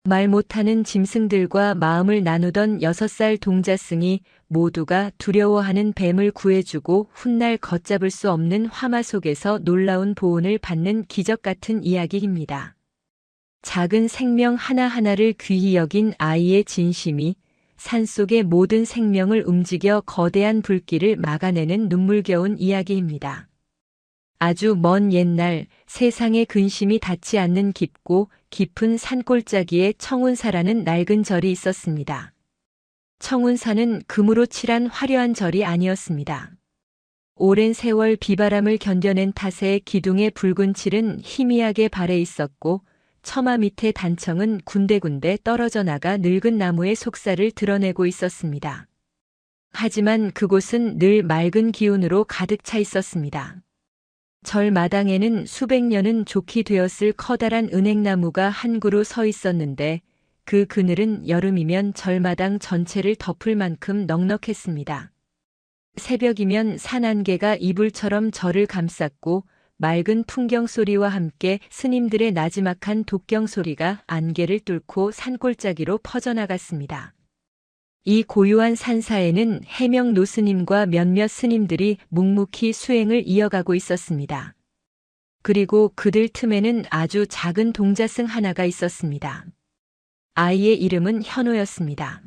말 못하는 짐승들과 마음을 나누던 6살 동자승이 모두가 두려워하는 뱀을 구해주고 훗날 걷잡을 수 없는 화마 속에서 놀라운 보온을 받는 기적 같은 이야기입니다. 작은 생명 하나하나를 귀히 여긴 아이의 진심이 산속의 모든 생명을 움직여 거대한 불길을 막아내는 눈물겨운 이야기입니다. 아주 먼 옛날 세상의 근심이 닿지 않는 깊고 깊은 산골짜기에 청운사라는 낡은 절이 있었습니다. 청운사는 금으로 칠한 화려한 절이 아니었습니다. 오랜 세월 비바람을 견뎌낸 탓에 기둥의 붉은 칠은 희미하게 발해 있었고 처마 밑의 단청은 군데군데 떨어져 나가 늙은 나무의 속살을 드러내고 있었습니다. 하지만 그곳은 늘 맑은 기운으로 가득 차 있었습니다. 절 마당에는 수백 년은 족히 되었을 커다란 은행나무가 한 그루 서 있었는데 그 그늘은 여름이면 절마당 전체를 덮을 만큼 넉넉했습니다. 새벽이면 산 안개가 이불처럼 절을 감쌌고 맑은 풍경 소리와 함께 스님들의 나지막한 독경 소리가 안개를 뚫고 산골짜기로 퍼져나갔습니다. 이 고요한 산사에는 해명 노스님과 몇몇 스님들이 묵묵히 수행을 이어가고 있었습니다. 그리고 그들 틈에는 아주 작은 동자승 하나가 있었습니다. 아이의 이름은 현호였습니다.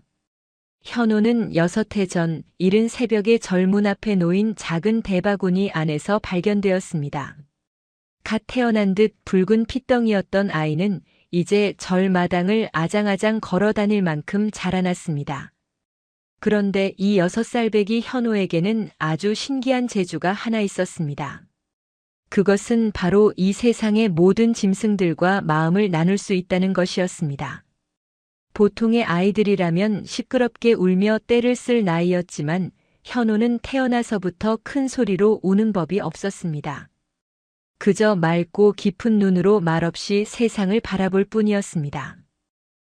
현호는 6해 전 이른 새벽에 절문 앞에 놓인 작은 대바구니 안에서 발견되었습니다. 갓 태어난 듯 붉은 핏덩이였던 아이는 이제 절 마당을 아장아장 걸어 다닐 만큼 자라났습니다. 그런데 이 6살배기 현호에게는 아주 신기한 재주가 하나 있었습니다. 그것은 바로 이 세상의 모든 짐승들과 마음을 나눌 수 있다는 것이었습니다. 보통의 아이들이라면 시끄럽게 울며 떼를 쓸 나이였지만 현호는 태어나서부터 큰 소리로 우는 법이 없었습니다. 그저 맑고 깊은 눈으로 말없이 세상을 바라볼 뿐이었습니다.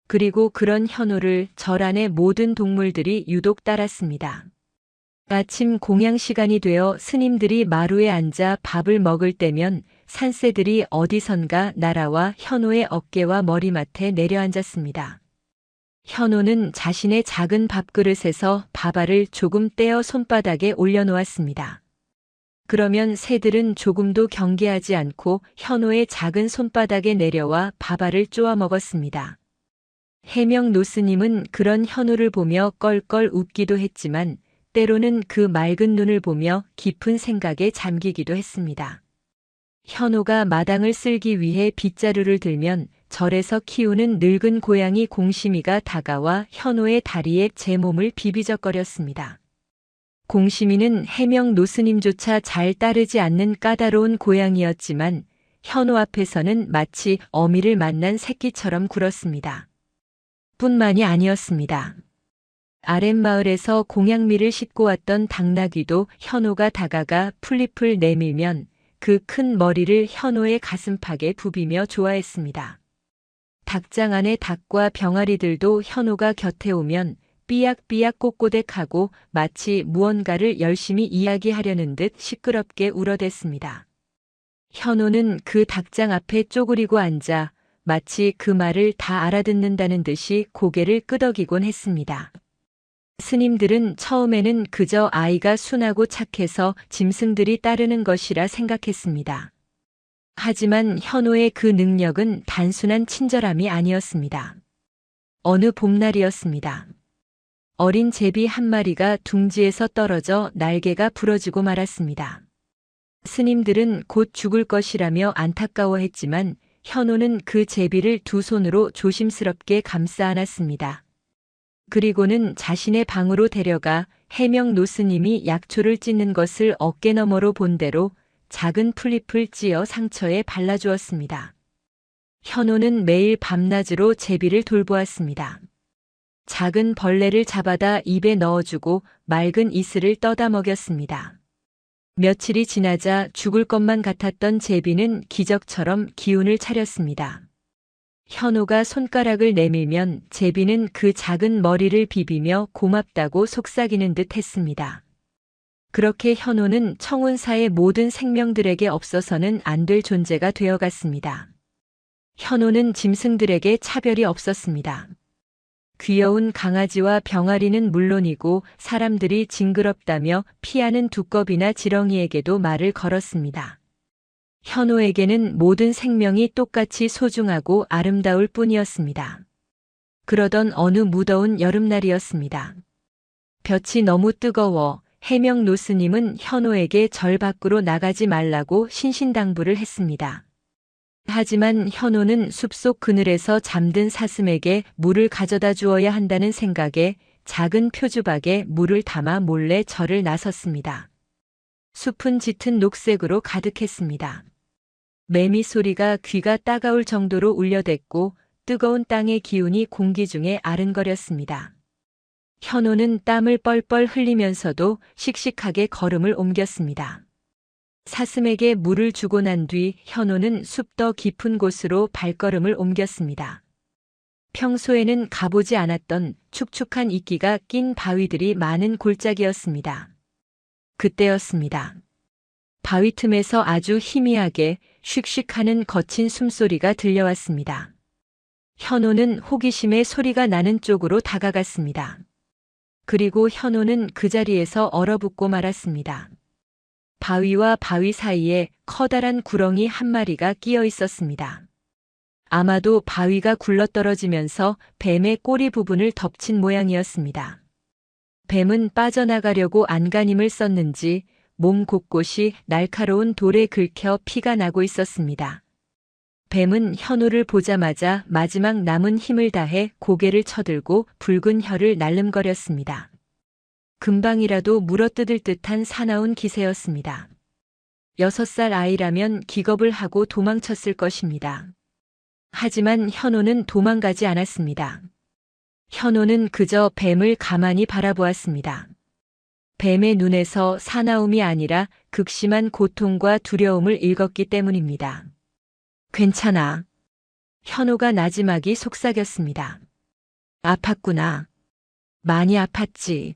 그리고 그런 현호를 절 안의 모든 동물들이 유독 따랐습니다. 아침 공양 시간이 되어 스님들이 마루에 앉아 밥을 먹을 때면 산새들이 어디선가 날아와 현호의 어깨와 머리맡에 내려앉았습니다. 현호는 자신의 작은 밥그릇에서 밥알을 조금 떼어 손바닥에 올려놓았습니다. 그러면 새들은 조금도 경계하지 않고 현호의 작은 손바닥에 내려와 밥알을 쪼아 먹었습니다. 해명 노스님은 그런 현호를 보며 껄껄 웃기도 했지만 때로는 그 맑은 눈을 보며 깊은 생각에 잠기기도 했습니다. 현호가 마당을 쓸기 위해 빗자루를 들면 절에서 키우는 늙은 고양이 공심이가 다가와 현호의 다리에 제 몸을 비비적거렸습니다. 공심이는 해명 노스님조차 잘 따르지 않는 까다로운 고양이였지만 현호 앞에서는 마치 어미를 만난 새끼처럼 굴었습니다. 뿐만이 아니었습니다. 아랫마을에서 공양미를 싣고 왔던 당나귀도 현호가 다가가 풀잎을 내밀면 그 큰 머리를 현호의 가슴팍에 부비며 좋아했습니다. 닭장 안의 닭과 병아리들도 현호가 곁에 오면 삐약삐약 꼬꼬댁하고 마치 무언가를 열심히 이야기하려는 듯 시끄럽게 울어댔습니다. 현호는 그 닭장 앞에 쪼그리고 앉아 마치 그 말을 다 알아듣는다는 듯이 고개를 끄덕이곤 했습니다. 스님들은 처음에는 그저 아이가 순하고 착해서 짐승들이 따르는 것이라 생각했습니다. 하지만 현호의 그 능력은 단순한 친절함이 아니었습니다. 어느 봄날이었습니다. 어린 제비 한 마리가 둥지에서 떨어져 날개가 부러지고 말았습니다. 스님들은 곧 죽을 것이라며 안타까워했지만 현호는 그 제비를 두 손으로 조심스럽게 감싸 안았습니다. 그리고는 자신의 방으로 데려가 해명 노스님이 약초를 찢는 것을 어깨너머로 본 대로 작은 풀잎을 찧어 상처에 발라주었습니다. 현호는 매일 밤낮으로 제비를 돌보았습니다. 작은 벌레를 잡아다 입에 넣어주고 맑은 이슬을 떠다 먹였습니다. 며칠이 지나자 죽을 것만 같았던 제비는 기적처럼 기운을 차렸습니다. 현호가 손가락을 내밀면 제비는 그 작은 머리를 비비며 고맙다고 속삭이는 듯 했습니다. 그렇게 현호는 청운사의 모든 생명들에게 없어서는 안 될 존재가 되어갔습니다. 현호는 짐승들에게 차별이 없었습니다. 귀여운 강아지와 병아리는 물론이고 사람들이 징그럽다며 피하는 두꺼비나 지렁이에게도 말을 걸었습니다. 현호에게는 모든 생명이 똑같이 소중하고 아름다울 뿐이었습니다. 그러던 어느 무더운 여름날이었습니다. 볕이 너무 뜨거워 해명 노스님은 현호에게 절 밖으로 나가지 말라고 신신당부를 했습니다. 하지만 현호는 숲속 그늘에서 잠든 사슴에게 물을 가져다 주어야 한다는 생각에 작은 표주박에 물을 담아 몰래 절을 나섰습니다. 숲은 짙은 녹색으로 가득했습니다. 매미 소리가 귀가 따가울 정도로 울려댔고 뜨거운 땅의 기운이 공기 중에 아른거렸습니다. 현호는 땀을 뻘뻘 흘리면서도 씩씩하게 걸음을 옮겼습니다. 사슴에게 물을 주고 난 뒤 현호는 숲 더 깊은 곳으로 발걸음을 옮겼습니다. 평소에는 가보지 않았던 축축한 이끼가 낀 바위들이 많은 골짜기였습니다. 그때였습니다. 바위 틈에서 아주 희미하게 슉슉하는 거친 숨소리가 들려왔습니다. 현호는 호기심에 소리가 나는 쪽으로 다가갔습니다. 그리고 현호는 그 자리에서 얼어붙고 말았습니다. 바위와 바위 사이에 커다란 구렁이 한 마리가 끼어 있었습니다. 아마도 바위가 굴러떨어지면서 뱀의 꼬리 부분을 덮친 모양이었습니다. 뱀은 빠져나가려고 안간힘을 썼는지 몸 곳곳이 날카로운 돌에 긁혀 피가 나고 있었습니다. 뱀은 현호를 보자마자 마지막 남은 힘을 다해 고개를 쳐들고 붉은 혀를 날름거렸습니다. 금방이라도 물어뜯을 듯한 사나운 기세였습니다. 6살 아이라면 기겁을 하고 도망쳤을 것입니다. 하지만 현호는 도망가지 않았습니다. 현호는 그저 뱀을 가만히 바라보았습니다. 뱀의 눈에서 사나움이 아니라 극심한 고통과 두려움을 읽었기 때문입니다. 괜찮아. 현호가 나지막이 속삭였습니다. 아팠구나. 많이 아팠지.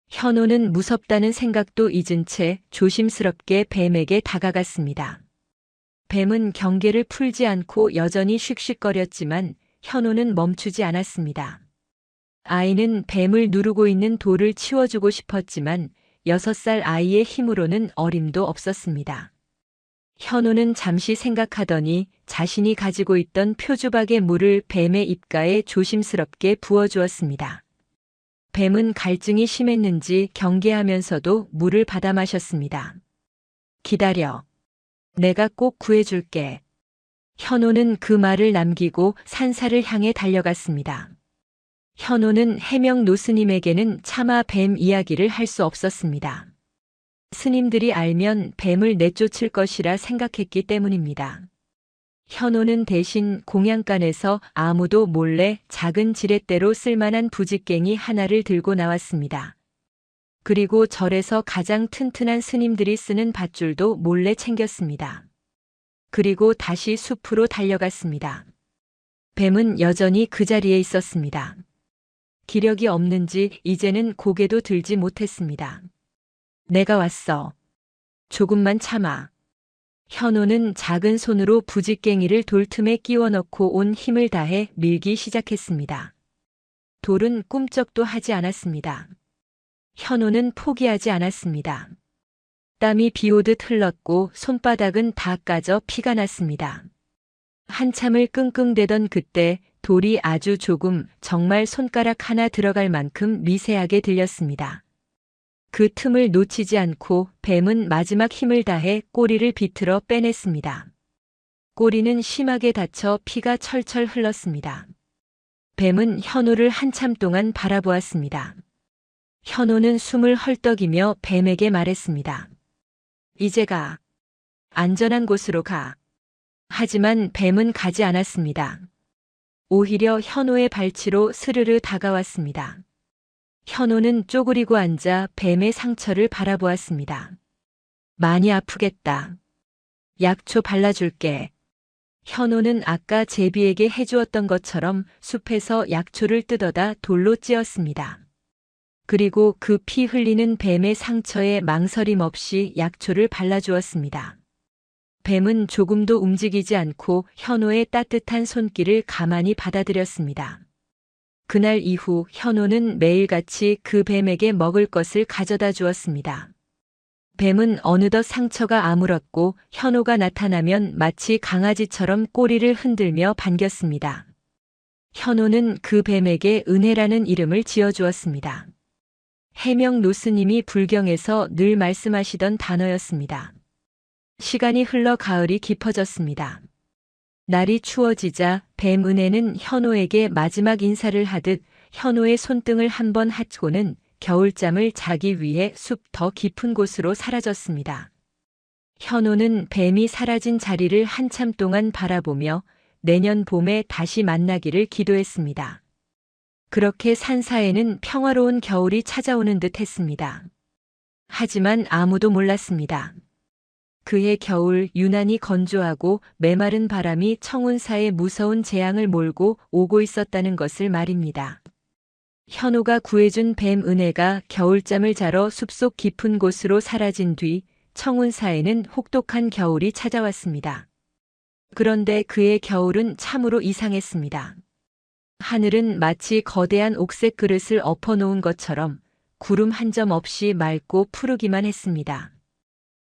현호는 무섭다는 생각도 잊은 채 조심스럽게 뱀에게 다가갔습니다. 뱀은 경계를 풀지 않고 여전히 슉슉거렸지만 현호는 멈추지 않았습니다. 아이는 뱀을 누르고 있는 돌을 치워주고 싶었지만 6살 아이의 힘으로는 어림도 없었습니다. 현호는 잠시 생각하더니 자신이 가지고 있던 표주박의 물을 뱀의 입가에 조심스럽게 부어주었습니다. 뱀은 갈증이 심했는지 경계하면서도 물을 받아 마셨습니다. 기다려. 내가 꼭 구해줄게. 현호는 그 말을 남기고 산사를 향해 달려갔습니다. 현호는 해명 노스님에게는 차마 뱀 이야기를 할 수 없었습니다. 스님들이 알면 뱀을 내쫓을 것이라 생각했기 때문입니다. 현호는 대신 공양간에서 아무도 몰래 작은 지렛대로 쓸만한 부직갱이 하나를 들고 나왔습니다. 그리고 절에서 가장 튼튼한 스님들이 쓰는 밧줄도 몰래 챙겼습니다. 그리고 다시 숲으로 달려갔습니다. 뱀은 여전히 그 자리에 있었습니다. 기력이 없는지 이제는 고개도 들지 못했습니다. 내가 왔어. 조금만 참아. 현호는 작은 손으로 부직갱이를 돌틈에 끼워 넣고 온 힘을 다해 밀기 시작했습니다. 돌은 꿈쩍도 하지 않았습니다. 현호는 포기하지 않았습니다. 땀이 비오듯 흘렀고 손바닥은 다 까져 피가 났습니다. 한참을 끙끙대던 그때 돌이 아주 조금, 정말 손가락 하나 들어갈 만큼 미세하게 들렸습니다. 그 틈을 놓치지 않고 뱀은 마지막 힘을 다해 꼬리를 비틀어 빼냈습니다. 꼬리는 심하게 다쳐 피가 철철 흘렀습니다. 뱀은 현호를 한참 동안 바라보았습니다. 현호는 숨을 헐떡이며 뱀에게 말했습니다. 이제 가. 안전한 곳으로 가. 하지만 뱀은 가지 않았습니다. 오히려 현호의 발치로 스르르 다가왔습니다. 현호는 쪼그리고 앉아 뱀의 상처를 바라보았습니다. 많이 아프겠다. 약초 발라줄게. 현호는 아까 제비에게 해주었던 것처럼 숲에서 약초를 뜯어다 돌로 찧었습니다. 그리고 그 피 흘리는 뱀의 상처에 망설임 없이 약초를 발라주었습니다. 뱀은 조금도 움직이지 않고 현호의 따뜻한 손길을 가만히 받아들였습니다. 그날 이후 현호는 매일같이 그 뱀에게 먹을 것을 가져다 주었습니다. 뱀은 어느덧 상처가 아물었고 현호가 나타나면 마치 강아지처럼 꼬리를 흔들며 반겼습니다. 현호는 그 뱀에게 은혜라는 이름을 지어주었습니다. 해명 노스님이 불경에서 늘 말씀하시던 단어였습니다. 시간이 흘러 가을이 깊어졌습니다. 날이 추워지자 뱀 은혜는 현호에게 마지막 인사를 하듯 현호의 손등을 한번 핥고는 겨울잠을 자기 위해 숲 더 깊은 곳으로 사라졌습니다. 현호는 뱀이 사라진 자리를 한참 동안 바라보며 내년 봄에 다시 만나기를 기도했습니다. 그렇게 산사에는 평화로운 겨울이 찾아오는 듯 했습니다. 하지만 아무도 몰랐습니다. 그해 겨울 유난히 건조하고 메마른 바람이 청운사에 무서운 재앙을 몰고 오고 있었다는 것을 말입니다. 현호가 구해준 뱀 은혜가 겨울잠을 자러 숲속 깊은 곳으로 사라진 뒤 청운사에는 혹독한 겨울이 찾아왔습니다. 그런데 그의 겨울은 참으로 이상했습니다. 하늘은 마치 거대한 옥색 그릇을 엎어놓은 것처럼 구름 한 점 없이 맑고 푸르기만 했습니다.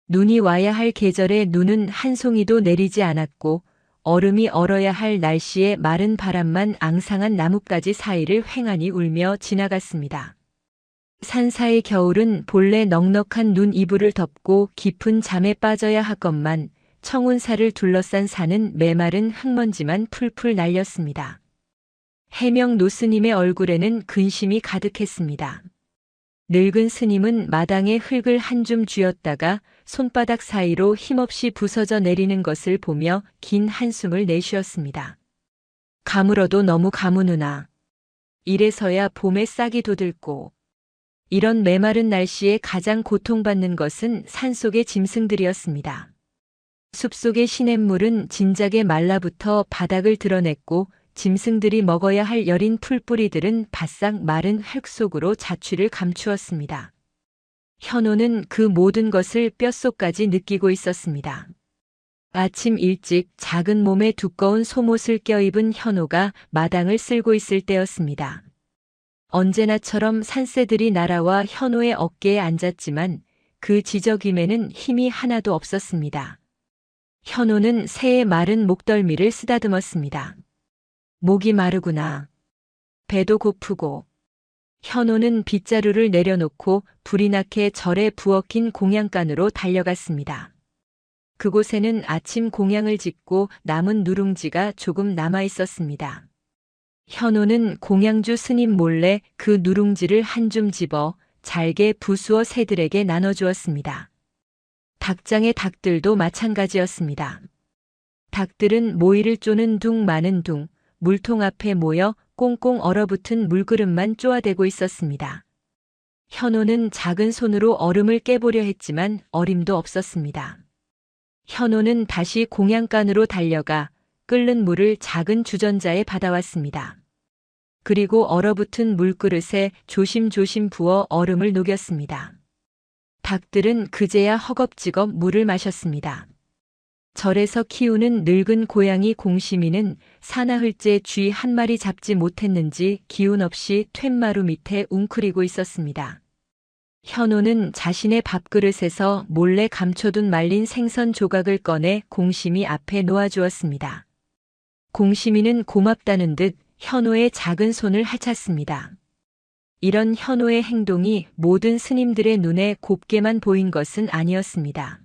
눈이 와야 할 계절에 눈은 한 송이도 내리지 않았고 얼음이 얼어야 할 날씨에 마른 바람만 앙상한 나뭇가지 사이를 횡하니 울며 지나갔습니다. 산사의 겨울은 본래 넉넉한 눈 이불을 덮고 깊은 잠에 빠져야 하건만 청운사를 둘러싼 산은 메마른 흙먼지만 풀풀 날렸습니다. 해명 노스님의 얼굴에는 근심이 가득했습니다. 늙은 스님은 마당에 흙을 한 줌 쥐었다가 손바닥 사이로 힘없이 부서져 내리는 것을 보며 긴 한숨을 내쉬었습니다. 가물어도 너무 가무누나. 이래서야 봄에 싹이 돋을꼬. 이런 메마른 날씨에 가장 고통받는 것은 산속의 짐승들이었습니다. 숲속의 시냇물은 진작에 말라붙어 바닥을 드러냈고 짐승들이 먹어야 할 여린 풀뿌리들은 바싹 마른 흙 속으로 자취를 감추었습니다. 현호는 그 모든 것을 뼛속까지 느끼고 있었습니다. 아침 일찍 작은 몸에 두꺼운 속옷을 껴입은 현호가 마당을 쓸고 있을 때였습니다. 언제나처럼 산새들이 날아와 현호의 어깨에 앉았지만 그 지저귀에는 힘이 하나도 없었습니다. 현호는 새의 마른 목덜미를 쓰다듬었습니다. 목이 마르구나. 배도 고프고. 현호는 빗자루를 내려놓고 불이 나게 절에 부엌인 공양간으로 달려갔습니다. 그곳에는 아침 공양을 짓고 남은 누룽지가 조금 남아 있었습니다. 현호는 공양주 스님 몰래 그 누룽지를 한 줌 집어 잘게 부수어 새들에게 나눠주었습니다. 닭장의 닭들도 마찬가지였습니다. 닭들은 모이를 쪼는 둥 마는 둥, 물통 앞에 모여 꽁꽁 얼어붙은 물그릇만 쪼아대고 있었습니다. 현호는 작은 손으로 얼음을 깨보려 했지만 어림도 없었습니다. 현호는 다시 공양간으로 달려가 끓는 물을 작은 주전자에 받아왔습니다. 그리고 얼어붙은 물그릇에 조심조심 부어 얼음을 녹였습니다. 닭들은 그제야 허겁지겁 물을 마셨습니다. 절에서 키우는 늙은 고양이 공심이는 사나흘째 쥐 한 마리 잡지 못했는지 기운 없이 툇마루 밑에 웅크리고 있었습니다. 현호는 자신의 밥그릇에서 몰래 감춰둔 말린 생선 조각을 꺼내 공심이 앞에 놓아주었습니다. 공심이는 고맙다는 듯 현호의 작은 손을 핥았습니다. 이런 현호의 행동이 모든 스님들의 눈에 곱게만 보인 것은 아니었습니다.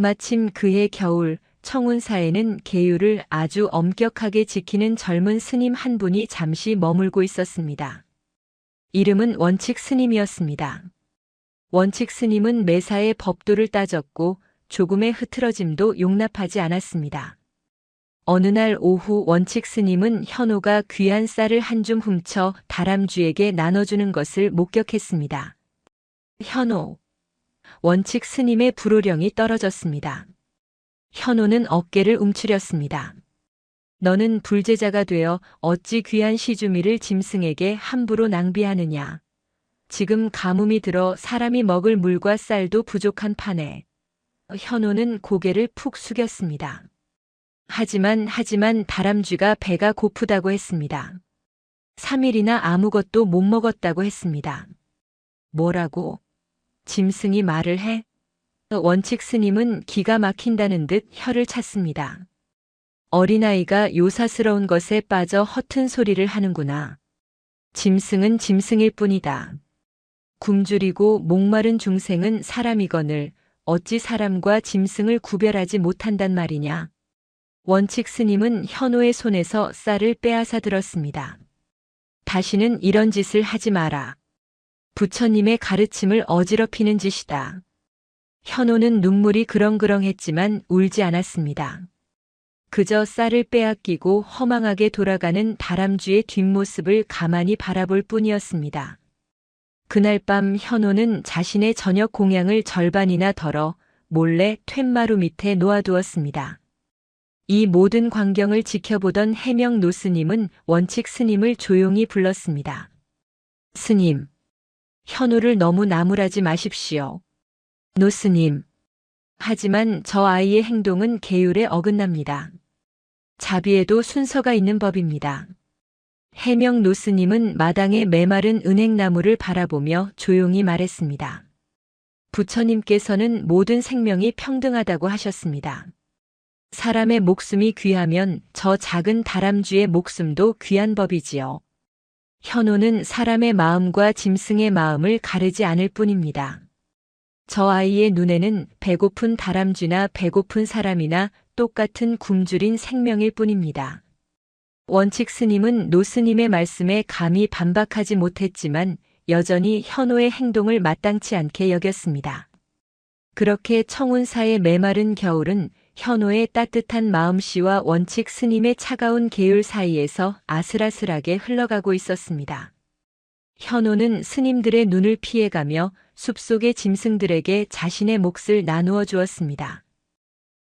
마침 그해 겨울 청운사에는 계율을 아주 엄격하게 지키는 젊은 스님 한 분이 잠시 머물고 있었습니다. 이름은 원칙 스님이었습니다. 원칙 스님은 매사에 법도를 따졌고 조금의 흐트러짐도 용납하지 않았습니다. 어느 날 오후 원칙 스님은 현호가 귀한 쌀을 한 줌 훔쳐 다람쥐에게 나눠주는 것을 목격했습니다. 현호. 원칙 스님의 불호령이 떨어졌습니다. 현호는 어깨를 움츠렸습니다. 너는 불제자가 되어 어찌 귀한 시주미를 짐승에게 함부로 낭비하느냐. 지금 가뭄이 들어 사람이 먹을 물과 쌀도 부족한 판에. 현호는 고개를 푹 숙였습니다. 하지만 다람쥐가 배가 고프다고 했습니다. 3일이나 아무것도 못 먹었다고 했습니다. 뭐라고? 짐승이 말을 해? 원칙 스님은 기가 막힌다는 듯 혀를 찼습니다. 어린아이가 요사스러운 것에 빠져 허튼 소리를 하는구나. 짐승은 짐승일 뿐이다. 굶주리고 목마른 중생은 사람이거늘 어찌 사람과 짐승을 구별하지 못한단 말이냐. 원칙 스님은 현호의 손에서 쌀을 빼앗아 들었습니다. 다시는 이런 짓을 하지 마라. 부처님의 가르침을 어지럽히는 짓이다. 현호는 눈물이 그렁그렁했지만 울지 않았습니다. 그저 쌀을 빼앗기고 허망하게 돌아가는 다람쥐의 뒷모습을 가만히 바라볼 뿐이었습니다. 그날 밤 현호는 자신의 저녁 공양을 절반이나 덜어 몰래 툇마루 밑에 놓아두었습니다. 이 모든 광경을 지켜보던 해명 노스님은 원칙 스님을 조용히 불렀습니다. 스님, 현호를 너무 나무라지 마십시오. 노스님. 하지만 저 아이의 행동은 계율에 어긋납니다. 자비에도 순서가 있는 법입니다. 해명 노스님은 마당의 메마른 은행나무를 바라보며 조용히 말했습니다. 부처님께서는 모든 생명이 평등하다고 하셨습니다. 사람의 목숨이 귀하면 저 작은 다람쥐의 목숨도 귀한 법이지요. 현호는 사람의 마음과 짐승의 마음을 가르지 않을 뿐입니다. 저 아이의 눈에는 배고픈 다람쥐나 배고픈 사람이나 똑같은 굶주린 생명일 뿐입니다. 원칙 스님은 노스님의 말씀에 감히 반박하지 못했지만 여전히 현호의 행동을 마땅치 않게 여겼습니다. 그렇게 청운사의 메마른 겨울은 현호의 따뜻한 마음씨와 원칙 스님의 차가운 계율 사이에서 아슬아슬하게 흘러가고 있었습니다. 현호는 스님들의 눈을 피해가며 숲속의 짐승들에게 자신의 몫을 나누어 주었습니다.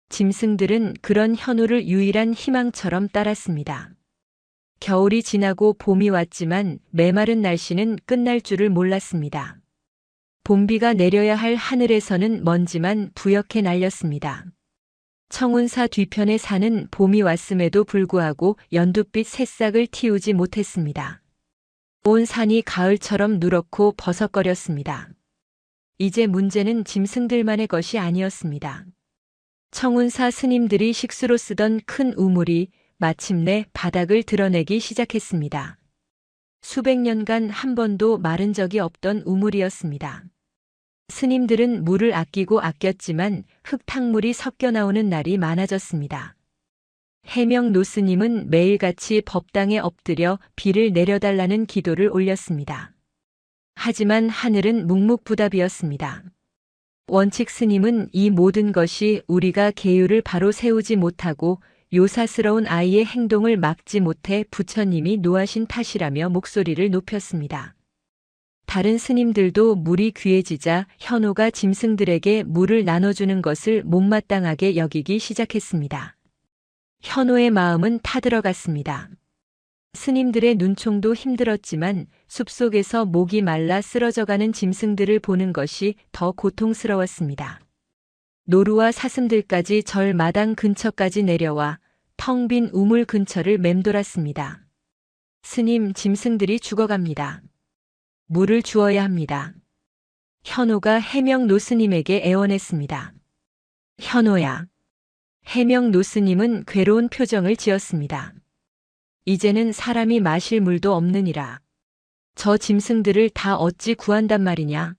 짐승들은 그런 현호를 유일한 희망처럼 따랐습니다. 겨울이 지나고 봄이 왔지만 메마른 날씨는 끝날 줄을 몰랐습니다. 봄비가 내려야 할 하늘에서는 먼지만 부옇게 날렸습니다. 청운사 뒤편의 산은 봄이 왔음에도 불구하고 연두빛 새싹을 틔우지 못했습니다. 온 산이 가을처럼 누렇고 버석거렸습니다. 이제 문제는 짐승들만의 것이 아니었습니다. 청운사 스님들이 식수로 쓰던 큰 우물이 마침내 바닥을 드러내기 시작했습니다. 수백 년간 한 번도 마른 적이 없던 우물이었습니다. 스님들은 물을 아끼고 아꼈지만 흙탕물이 섞여 나오는 날이 많아졌습니다. 해명 노스님은 매일같이 법당에 엎드려 비를 내려달라는 기도를 올렸습니다. 하지만 하늘은 묵묵부답이었습니다. 원칙 스님은 이 모든 것이 우리가 계율을 바로 세우지 못하고 요사스러운 아이의 행동을 막지 못해 부처님이 노하신 탓이라며 목소리를 높였습니다. 다른 스님들도 물이 귀해지자 현호가 짐승들에게 물을 나눠주는 것을 못마땅하게 여기기 시작했습니다. 현호의 마음은 타들어갔습니다. 스님들의 눈총도 힘들었지만 숲속에서 목이 말라 쓰러져가는 짐승들을 보는 것이 더 고통스러웠습니다. 노루와 사슴들까지 절 마당 근처까지 내려와 텅 빈 우물 근처를 맴돌았습니다. 스님, 짐승들이 죽어갑니다. 물을 주어야 합니다. 현호가 해명 노스님에게 애원했습니다. 현호야. 해명 노스님은 괴로운 표정을 지었습니다. 이제는 사람이 마실 물도 없느니라. 저 짐승들을 다 어찌 구한단 말이냐.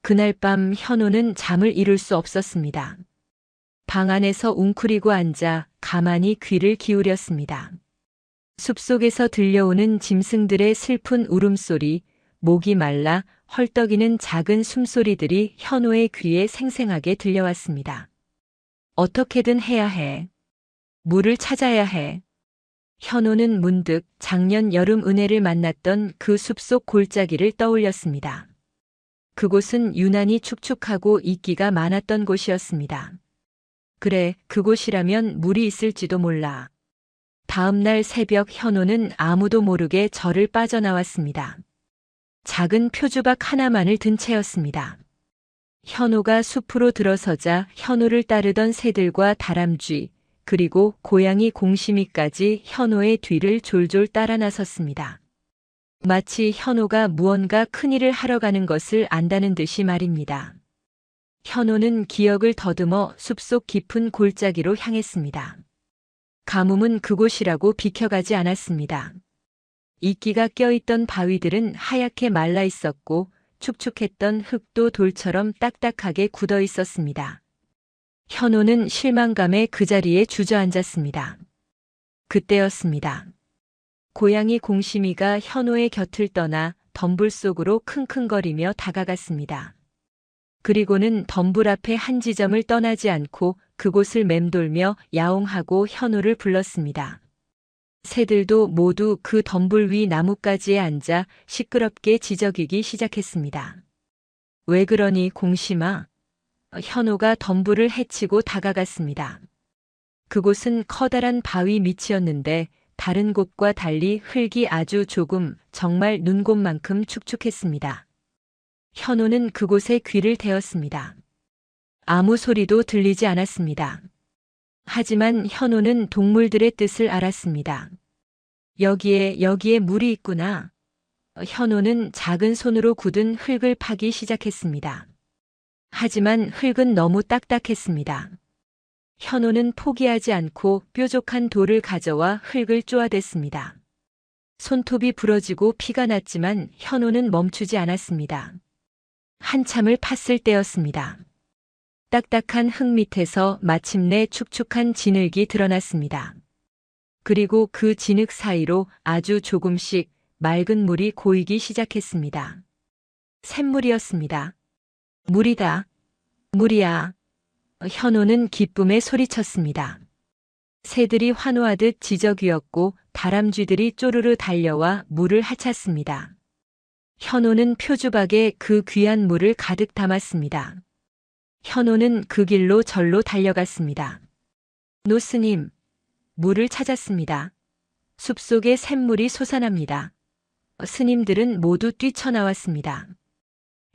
그날 밤 현호는 잠을 이룰 수 없었습니다. 방 안에서 웅크리고 앉아 가만히 귀를 기울였습니다. 숲속에서 들려오는 짐승들의 슬픈 울음소리, 목이 말라 헐떡이는 작은 숨소리들이 현호의 귀에 생생하게 들려왔습니다. 어떻게든 해야 해. 물을 찾아야 해. 현호는 문득 작년 여름 은혜를 만났던 그 숲속 골짜기를 떠올렸습니다. 그곳은 유난히 축축하고 이끼가 많았던 곳이었습니다. 그래, 그곳이라면 물이 있을지도 몰라. 다음 날 새벽 현호는 아무도 모르게 절을 빠져나왔습니다. 작은 표주박 하나만을 든 채였습니다. 현호가 숲으로 들어서자 현호를 따르던 새들과 다람쥐, 그리고 고양이 공심이까지 현호의 뒤를 졸졸 따라 나섰습니다. 마치 현호가 무언가 큰일을 하러 가는 것을 안다는 듯이 말입니다. 현호는 기억을 더듬어 숲속 깊은 골짜기로 향했습니다. 가뭄은 그곳이라고 비켜가지 않았습니다. 이끼가 껴있던 바위들은 하얗게 말라 있었고 축축했던 흙도 돌처럼 딱딱하게 굳어 있었습니다. 현호는 실망감에 그 자리에 주저앉았습니다. 그때였습니다. 고양이 공심이가 현호의 곁을 떠나 덤불 속으로 킁킁거리며 다가갔습니다. 그리고는 덤불 앞에 한 지점을 떠나지 않고 그곳을 맴돌며 야옹하고 현호를 불렀습니다. 새들도 모두 그 덤불 위 나뭇가지에 앉아 시끄럽게 지저귀기 시작했습니다. 왜 그러니 공심아? 현호가 덤불을 헤치고 다가갔습니다. 그곳은 커다란 바위 밑이었는데 다른 곳과 달리 흙이 아주 조금, 정말 눈곱만큼 축축했습니다. 현호는 그곳에 귀를 대었습니다. 아무 소리도 들리지 않았습니다. 하지만 현호는 동물들의 뜻을 알았습니다. 여기에 물이 있구나. 현호는 작은 손으로 굳은 흙을 파기 시작했습니다. 하지만 흙은 너무 딱딱했습니다. 현호는 포기하지 않고 뾰족한 돌을 가져와 흙을 쪼아댔습니다. 손톱이 부러지고 피가 났지만 현호는 멈추지 않았습니다. 한참을 팠을 때였습니다. 딱딱한 흙 밑에서 마침내 축축한 진흙이 드러났습니다. 그리고 그 진흙 사이로 아주 조금씩 맑은 물이 고이기 시작했습니다. 샘물이었습니다. 물이다. 물이야. 현호는 기쁨에 소리쳤습니다. 새들이 환호하듯 지저귀었고 다람쥐들이 쪼르르 달려와 물을 하찼습니다. 현호는 표주박에 그 귀한 물을 가득 담았습니다. 현호는 그 길로 절로 달려갔습니다. 노스님, 물을 찾았습니다. 숲속에 샘물이 솟아납니다. 스님들은 모두 뛰쳐나왔습니다.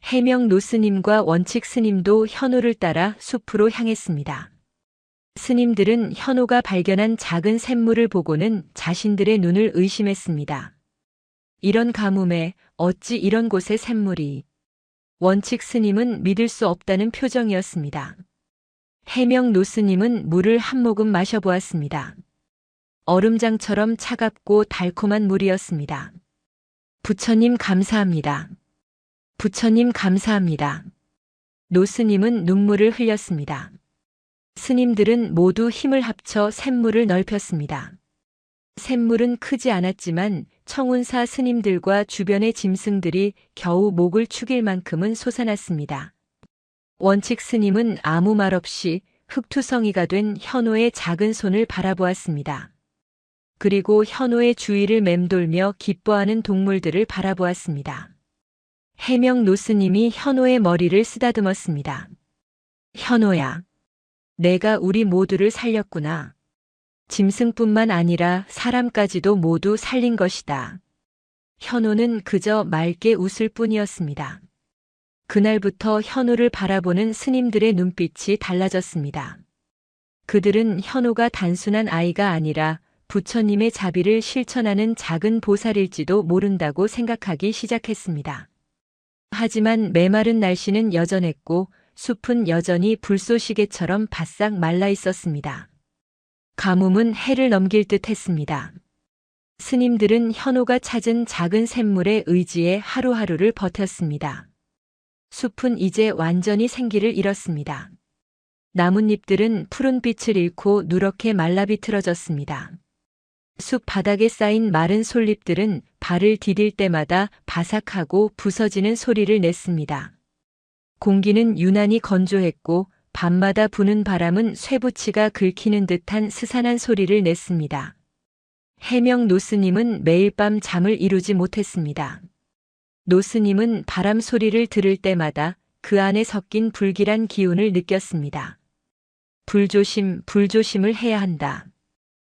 해명 노스님과 원칙 스님도 현호를 따라 숲으로 향했습니다. 스님들은 현호가 발견한 작은 샘물을 보고는 자신들의 눈을 의심했습니다. 이런 가뭄에 어찌 이런 곳에 샘물이? 원칙 스님은 믿을 수 없다는 표정이었습니다. 해명 노스님은 물을 한 모금 마셔보았습니다. 얼음장처럼 차갑고 달콤한 물이었습니다. 부처님 감사합니다. 부처님 감사합니다. 노스님은 눈물을 흘렸습니다. 스님들은 모두 힘을 합쳐 샘물을 넓혔습니다. 샘물은 크지 않았지만 청운사 스님들과 주변의 짐승들이 겨우 목을 축일 만큼은 솟아났습니다. 원칙 스님은 아무 말 없이 흙투성이가 된 현호의 작은 손을 바라보았습니다. 그리고 현호의 주위를 맴돌며 기뻐하는 동물들을 바라보았습니다. 해명 노스님이 현호의 머리를 쓰다듬었습니다. 현호야, 내가 우리 모두를 살렸구나. 짐승뿐만 아니라 사람까지도 모두 살린 것이다. 현호는 그저 맑게 웃을 뿐이었습니다. 그날부터 현호를 바라보는 스님들의 눈빛이 달라졌습니다. 그들은 현호가 단순한 아이가 아니라 부처님의 자비를 실천하는 작은 보살일지도 모른다고 생각하기 시작했습니다. 하지만 메마른 날씨는 여전했고 숲은 여전히 불쏘시개처럼 바싹 말라 있었습니다. 가뭄은 해를 넘길 듯 했습니다. 스님들은 현호가 찾은 작은 샘물에 의지해 하루하루를 버텼습니다. 숲은 이제 완전히 생기를 잃었습니다. 나뭇잎들은 푸른빛을 잃고 누렇게 말라 비틀어졌습니다. 숲 바닥에 쌓인 마른 솔잎들은 발을 디딜 때마다 바삭하고 부서지는 소리를 냈습니다. 공기는 유난히 건조했고 밤마다 부는 바람은 쇠붙이가 긁히는 듯한 스산한 소리를 냈습니다. 해명 노스님은 매일 밤 잠을 이루지 못했습니다. 노스님은 바람 소리를 들을 때마다 그 안에 섞인 불길한 기운을 느꼈습니다. 불조심, 불조심을 해야 한다.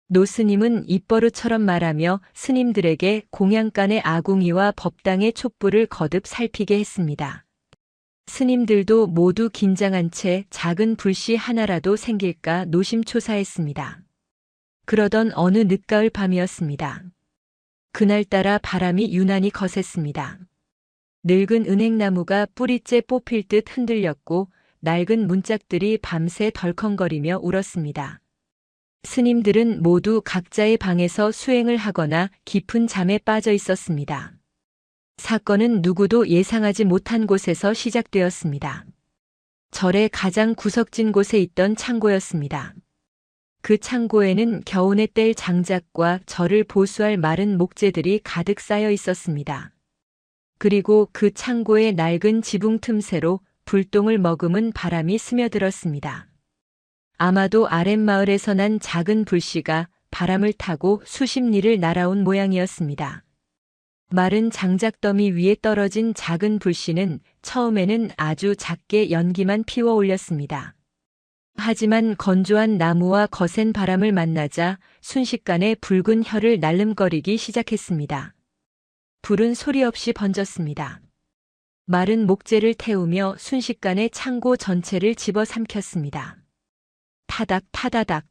노스님은 입버릇처럼 말하며 스님들에게 공양간의 아궁이와 법당의 촛불을 거듭 살피게 했습니다. 스님들도 모두 긴장한 채 작은 불씨 하나라도 생길까 노심초사했습니다. 그러던 어느 늦가을 밤이었습니다. 그날따라 바람이 유난히 거셌습니다. 늙은 은행나무가 뿌리째 뽑힐 듯 흔들렸고 낡은 문짝들이 밤새 덜컹거리며 울었습니다. 스님들은 모두 각자의 방에서 수행을 하거나 깊은 잠에 빠져 있었습니다. 사건은 누구도 예상하지 못한 곳에서 시작되었습니다. 절의 가장 구석진 곳에 있던 창고였습니다. 그 창고에는 겨우내 뗄 장작과 절을 보수할 마른 목재들이 가득 쌓여 있었습니다. 그리고 그 창고의 낡은 지붕 틈새로 불똥을 머금은 바람이 스며들었습니다. 아마도 아랫마을에서 난 작은 불씨가 바람을 타고 수십 리를 날아온 모양이었습니다. 마른 장작더미 위에 떨어진 작은 불씨는 처음에는 아주 작게 연기만 피워 올렸습니다. 하지만 건조한 나무와 거센 바람을 만나자 순식간에 붉은 혀를 날름거리기 시작했습니다. 불은 소리 없이 번졌습니다. 마른 목재를 태우며 순식간에 창고 전체를 집어삼켰습니다. 타닥 타다닥.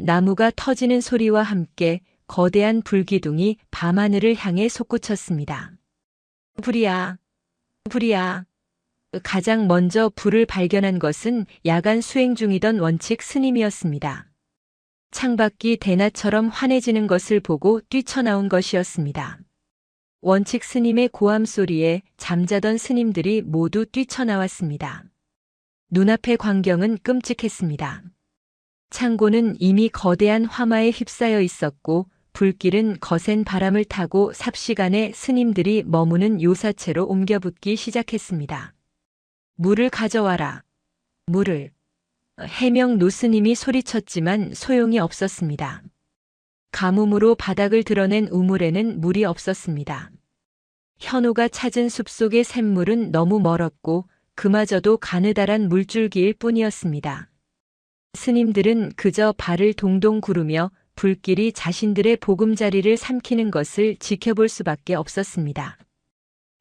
나무가 터지는 소리와 함께 거대한 불기둥이 밤하늘을 향해 솟구쳤습니다. 불이야, 불이야. 가장 먼저 불을 발견한 것은 야간 수행 중이던 원칙 스님이었습니다. 창밖이 대낮처럼 환해지는 것을 보고 뛰쳐나온 것이었습니다. 원칙 스님의 고함 소리에 잠자던 스님들이 모두 뛰쳐나왔습니다. 눈앞의 광경은 끔찍했습니다. 창고는 이미 거대한 화마에 휩싸여 있었고 불길은 거센 바람을 타고 삽시간에 스님들이 머무는 요사체로 옮겨붙기 시작했습니다. 물을 가져와라. 물을. 해명 노스님이 소리쳤지만 소용이 없었습니다. 가뭄으로 바닥을 드러낸 우물에는 물이 없었습니다. 현우가 찾은 숲속의 샘물은 너무 멀었고 그마저도 가느다란 물줄기일 뿐이었습니다. 스님들은 그저 발을 동동 구르며 불길이 자신들의 보금자리를 삼키는 것을 지켜볼 수밖에 없었습니다.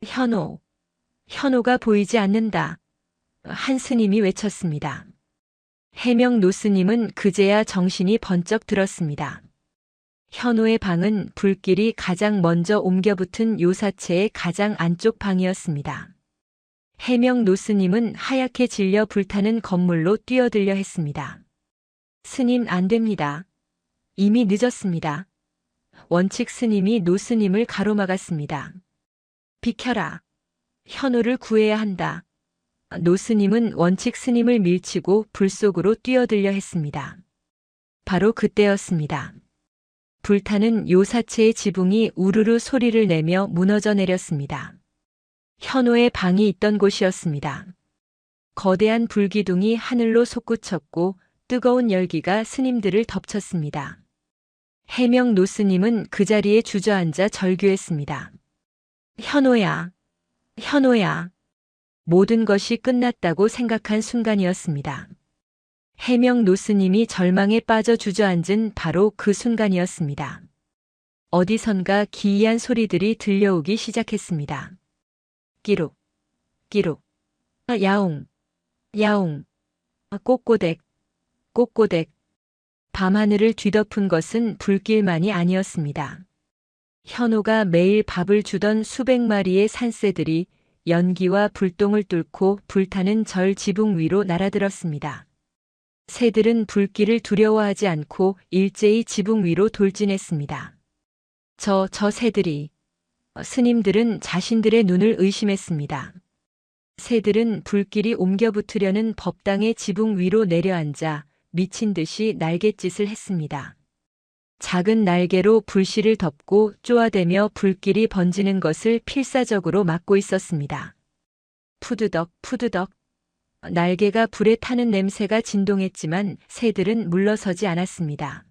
현우, 현우가 보이지 않는다. 한 스님이 외쳤습니다. 해명 노스님은 그제야 정신이 번쩍 들었습니다. 현우의 방은 불길이 가장 먼저 옮겨붙은 요사체의 가장 안쪽 방이었습니다. 해명 노스님은 하얗게 질려 불타는 건물로 뛰어들려 했습니다. 스님 안 됩니다. 이미 늦었습니다. 원칙 스님이 노스님을 가로막았습니다. 비켜라. 현우를 구해야 한다. 노스님은 원칙 스님을 밀치고 불 속으로 뛰어들려 했습니다. 바로 그때였습니다. 불타는 요사체의 지붕이 우르르 소리를 내며 무너져 내렸습니다. 현우의 방이 있던 곳이었습니다. 거대한 불기둥이 하늘로 솟구쳤고 뜨거운 열기가 스님들을 덮쳤습니다. 해명 노스님은 그 자리에 주저앉아 절규했습니다. 현우야, 현우야. 모든 것이 끝났다고 생각한 순간이었습니다. 해명 노스님이 절망에 빠져 주저앉은 바로 그 순간이었습니다. 어디선가 기이한 소리들이 들려오기 시작했습니다. 끼룩, 끼룩, 야옹, 야옹, 꼬꼬댁, 꼬꼬댁. 밤하늘을 뒤덮은 것은 불길만이 아니었습니다. 현우가 매일 밥을 주던 수백 마리의 산새들이 연기와 불똥을 뚫고 불타는 절 지붕 위로 날아들었습니다. 새들은 불길을 두려워하지 않고 일제히 지붕 위로 돌진했습니다. 저 새들이. 스님들은 자신들의 눈을 의심했습니다. 새들은 불길이 옮겨붙으려는 법당의 지붕 위로 내려앉아 미친 듯이 날갯짓을 했습니다. 작은 날개로 불씨를 덮고 쪼아대며 불길이 번지는 것을 필사적으로 막고 있었습니다. 푸드덕 푸드덕. 날개가 불에 타는 냄새가 진동했지만 새들은 물러서지 않았습니다.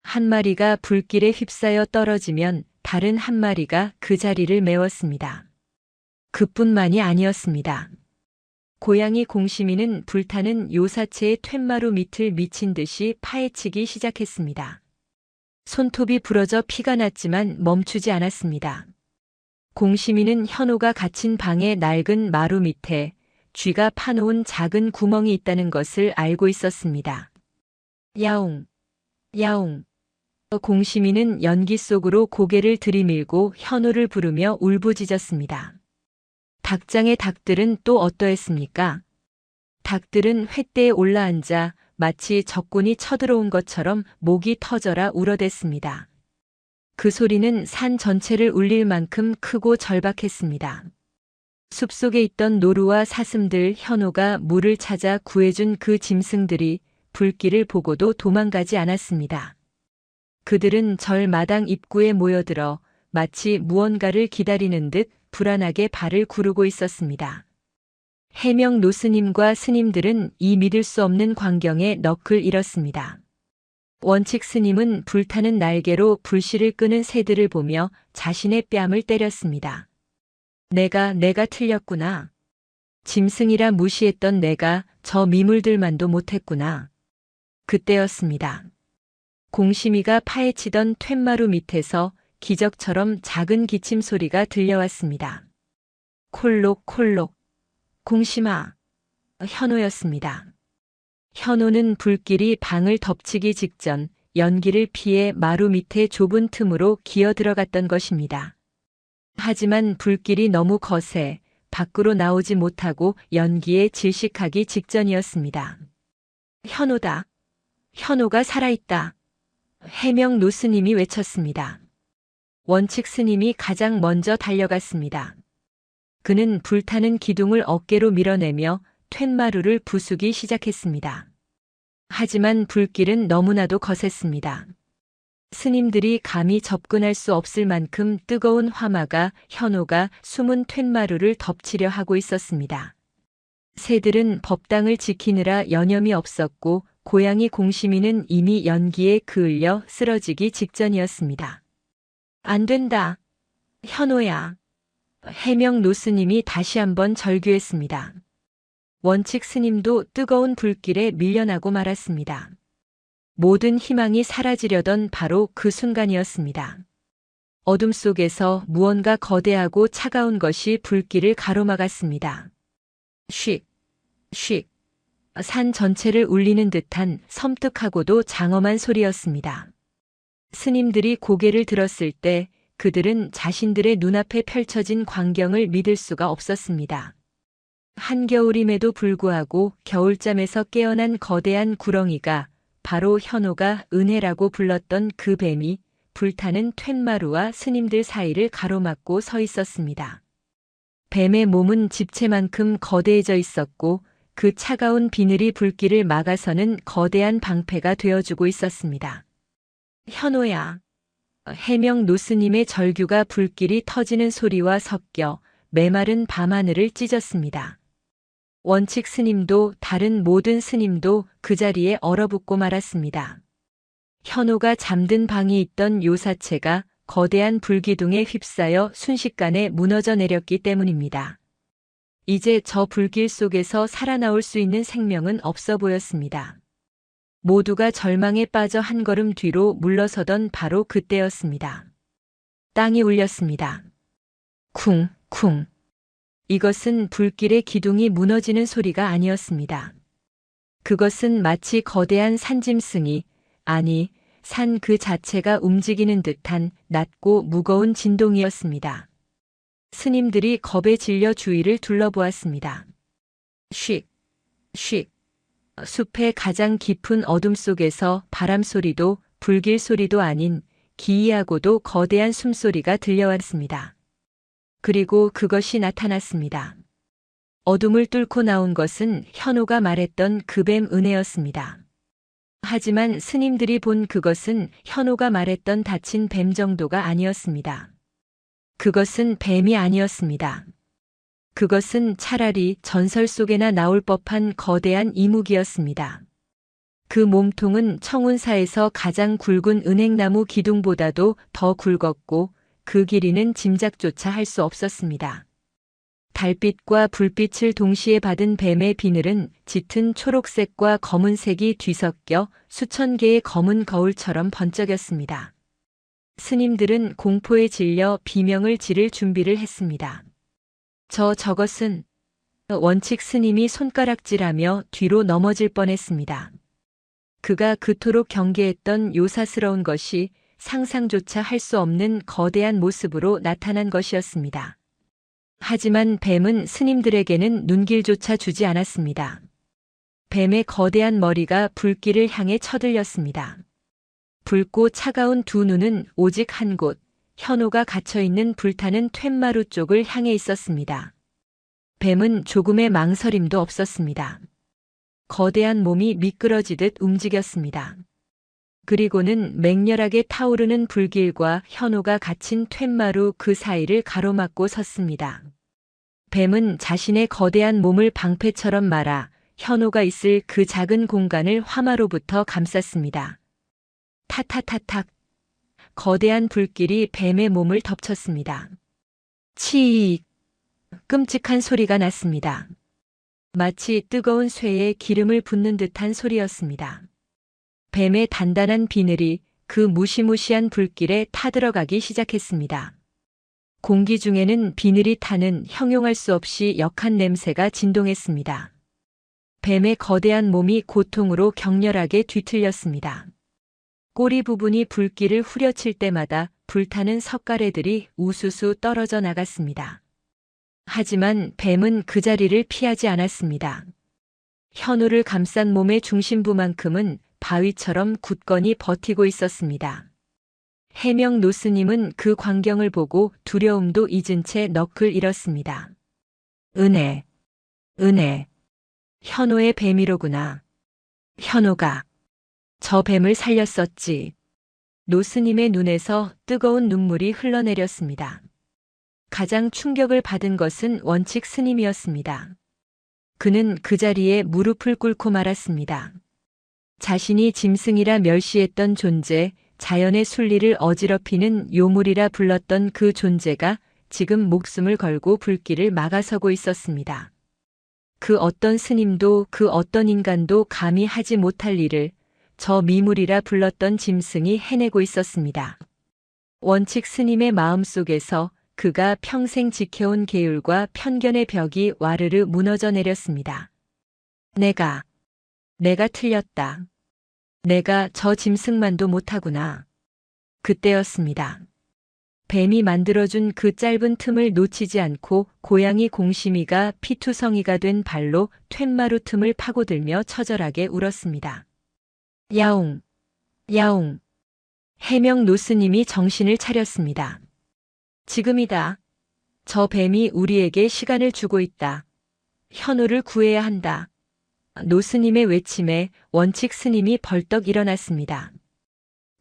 한 마리가 불길에 휩싸여 떨어지면 다른 한 마리가 그 자리를 메웠습니다. 그뿐만이 아니었습니다. 고양이 공시미는 불타는 요사체의 툇마루 밑을 미친 듯이 파헤치기 시작했습니다. 손톱이 부러져 피가 났지만 멈추지 않았습니다. 공시미는 현우가 갇힌 방의 낡은 마루 밑에 쥐가 파놓은 작은 구멍이 있다는 것을 알고 있었습니다. 야옹, 야옹. 공심이는 연기 속으로 고개를 들이밀고 현호를 부르며 울부짖었습니다. 닭장의 닭들은 또 어떠했습니까? 닭들은 횃대에 올라앉아 마치 적군이 쳐들어온 것처럼 목이 터져라 울어댔습니다. 그 소리는 산 전체를 울릴 만큼 크고 절박했습니다. 숲속에 있던 노루와 사슴들, 현호가 물을 찾아 구해준 그 짐승들이 불길을 보고도 도망가지 않았습니다. 그들은 절 마당 입구에 모여들어 마치 무언가를 기다리는 듯 불안하게 발을 구르고 있었습니다. 해명 노스님과 스님들은 이 믿을 수 없는 광경에 넋을 잃었습니다. 원칙 스님은 불타는 날개로 불씨를 끄는 새들을 보며 자신의 뺨을 때렸습니다. 내가 틀렸구나. 짐승이라 무시했던 내가 저 미물들만도 못했구나. 그때였습니다. 공심이가 파헤치던 툇마루 밑에서 기적처럼 작은 기침 소리가 들려왔습니다. 콜록콜록. 공심아. 현호였습니다. 현호는 불길이 방을 덮치기 직전 연기를 피해 마루 밑에 좁은 틈으로 기어 들어갔던 것입니다. 하지만 불길이 너무 거세 밖으로 나오지 못하고 연기에 질식하기 직전이었습니다. 현호다. 현호가 살아있다. 해명 노스님이 외쳤습니다. 원칙 스님이 가장 먼저 달려갔습니다. 그는 불타는 기둥을 어깨로 밀어내며 툇마루를 부수기 시작했습니다. 하지만 불길은 너무나도 거셌습니다. 스님들이 감히 접근할 수 없을 만큼 뜨거운 화마가 현호가 숨은 툇마루를 덮치려 하고 있었습니다. 새들은 법당을 지키느라 여념이 없었고 고양이 공심이는 이미 연기에 그을려 쓰러지기 직전이었습니다. 안 된다. 현호야. 해명 노스님이 다시 한번 절규했습니다. 원칙 스님도 뜨거운 불길에 밀려나고 말았습니다. 모든 희망이 사라지려던 바로 그 순간이었습니다. 어둠 속에서 무언가 거대하고 차가운 것이 불길을 가로막았습니다. 쉿, 쉿. 산 전체를 울리는 듯한 섬뜩하고도 장엄한 소리였습니다. 스님들이 고개를 들었을 때 그들은 자신들의 눈앞에 펼쳐진 광경을 믿을 수가 없었습니다. 한겨울임에도 불구하고 겨울잠에서 깨어난 거대한 구렁이가 바로 현호가 은혜라고 불렀던 그 뱀이 불타는 툇마루와 스님들 사이를 가로막고 서 있었습니다. 뱀의 몸은 집채만큼 거대해져 있었고 그 차가운 비늘이 불길을 막아서는 거대한 방패가 되어주고 있었습니다. 현호야. 해명 노스님의 절규가 불길이 터지는 소리와 섞여 메마른 밤하늘을 찢었습니다. 원칙 스님도 다른 모든 스님도 그 자리에 얼어붙고 말았습니다. 현호가 잠든 방이 있던 요사체가 거대한 불기둥에 휩싸여 순식간에 무너져 내렸기 때문입니다. 이제 저 불길 속에서 살아나올 수 있는 생명은 없어 보였습니다. 모두가 절망에 빠져 한 걸음 뒤로 물러서던 바로 그때였습니다. 땅이 울렸습니다. 쿵, 쿵. 이것은 불길의 기둥이 무너지는 소리가 아니었습니다. 그것은 마치 거대한 산짐승이, 아니, 산 그 자체가 움직이는 듯한 낮고 무거운 진동이었습니다. 스님들이 겁에 질려 주위를 둘러보았습니다. 쉿, 쉿. 숲의 가장 깊은 어둠 속에서 바람 소리도 불길 소리도 아닌 기이하고도 거대한 숨소리가 들려왔습니다. 그리고 그것이 나타났습니다. 어둠을 뚫고 나온 것은 현호가 말했던 그 뱀 은혜였습니다. 하지만 스님들이 본 그것은 현호가 말했던 다친 뱀 정도가 아니었습니다. 그것은 뱀이 아니었습니다. 그것은 차라리 전설 속에나 나올 법한 거대한 이묵이었습니다. 그 몸통은 청운사에서 가장 굵은 은행나무 기둥보다도 더 굵었고 그 길이는 짐작조차 할 수 없었습니다. 달빛과 불빛을 동시에 받은 뱀의 비늘은 짙은 초록색과 검은색이 뒤섞여 수천 개의 검은 거울처럼 번쩍였습니다. 스님들은 공포에 질려 비명을 지를 준비를 했습니다. 저것은 원칙 스님이 손가락질하며 뒤로 넘어질 뻔했습니다. 그가 그토록 경계했던 요사스러운 것이 상상조차 할 수 없는 거대한 모습으로 나타난 것이었습니다. 하지만 뱀은 스님들에게는 눈길조차 주지 않았습니다. 뱀의 거대한 머리가 불길을 향해 쳐들렸습니다. 붉고 차가운 두 눈은 오직 한 곳, 현호가 갇혀있는 불타는 툇마루 쪽을 향해 있었습니다. 뱀은 조금의 망설임도 없었습니다. 거대한 몸이 미끄러지듯 움직였습니다. 그리고는 맹렬하게 타오르는 불길과 현호가 갇힌 툇마루 그 사이를 가로막고 섰습니다. 뱀은 자신의 거대한 몸을 방패처럼 말아 현호가 있을 그 작은 공간을 화마로부터 감쌌습니다. 타타타탁. 거대한 불길이 뱀의 몸을 덮쳤습니다. 치익. 끔찍한 소리가 났습니다. 마치 뜨거운 쇠에 기름을 붓는 듯한 소리였습니다. 뱀의 단단한 비늘이 그 무시무시한 불길에 타들어가기 시작했습니다. 공기 중에는 비늘이 타는 형용할 수 없이 역한 냄새가 진동했습니다. 뱀의 거대한 몸이 고통으로 격렬하게 뒤틀렸습니다. 꼬리 부분이 불길을 후려칠 때마다 불타는 석가래들이 우수수 떨어져 나갔습니다. 하지만 뱀은 그 자리를 피하지 않았습니다. 현우를 감싼 몸의 중심부만큼은 바위처럼 굳건히 버티고 있었습니다. 해명 노스님은 그 광경을 보고 두려움도 잊은 채 넋을 잃었습니다. 은혜, 은혜, 현우의 뱀이로구나. 현우가 저 뱀을 살렸었지. 노스님의 눈에서 뜨거운 눈물이 흘러내렸습니다. 가장 충격을 받은 것은 원칙 스님이었습니다. 그는 그 자리에 무릎을 꿇고 말았습니다. 자신이 짐승이라 멸시했던 존재, 자연의 순리를 어지럽히는 요물이라 불렀던 그 존재가 지금 목숨을 걸고 불길을 막아서고 있었습니다. 그 어떤 스님도 그 어떤 인간도 감히 하지 못할 일을 저 미물이라 불렀던 짐승이 해내고 있었습니다. 원칙 스님의 마음속에서 그가 평생 지켜온 계율과 편견의 벽이 와르르 무너져 내렸습니다. 내가 틀렸다. 내가 저 짐승만도 못하구나. 그때였습니다. 뱀이 만들어준 그 짧은 틈을 놓치지 않고 고양이 공심이가 피투성이가 된 발로 툇마루 틈을 파고들며 처절하게 울었습니다. 야옹, 야옹. 해명 노스님이 정신을 차렸습니다. 지금이다. 저 뱀이 우리에게 시간을 주고 있다. 현우를 구해야 한다. 노스님의 외침에 원칙 스님이 벌떡 일어났습니다.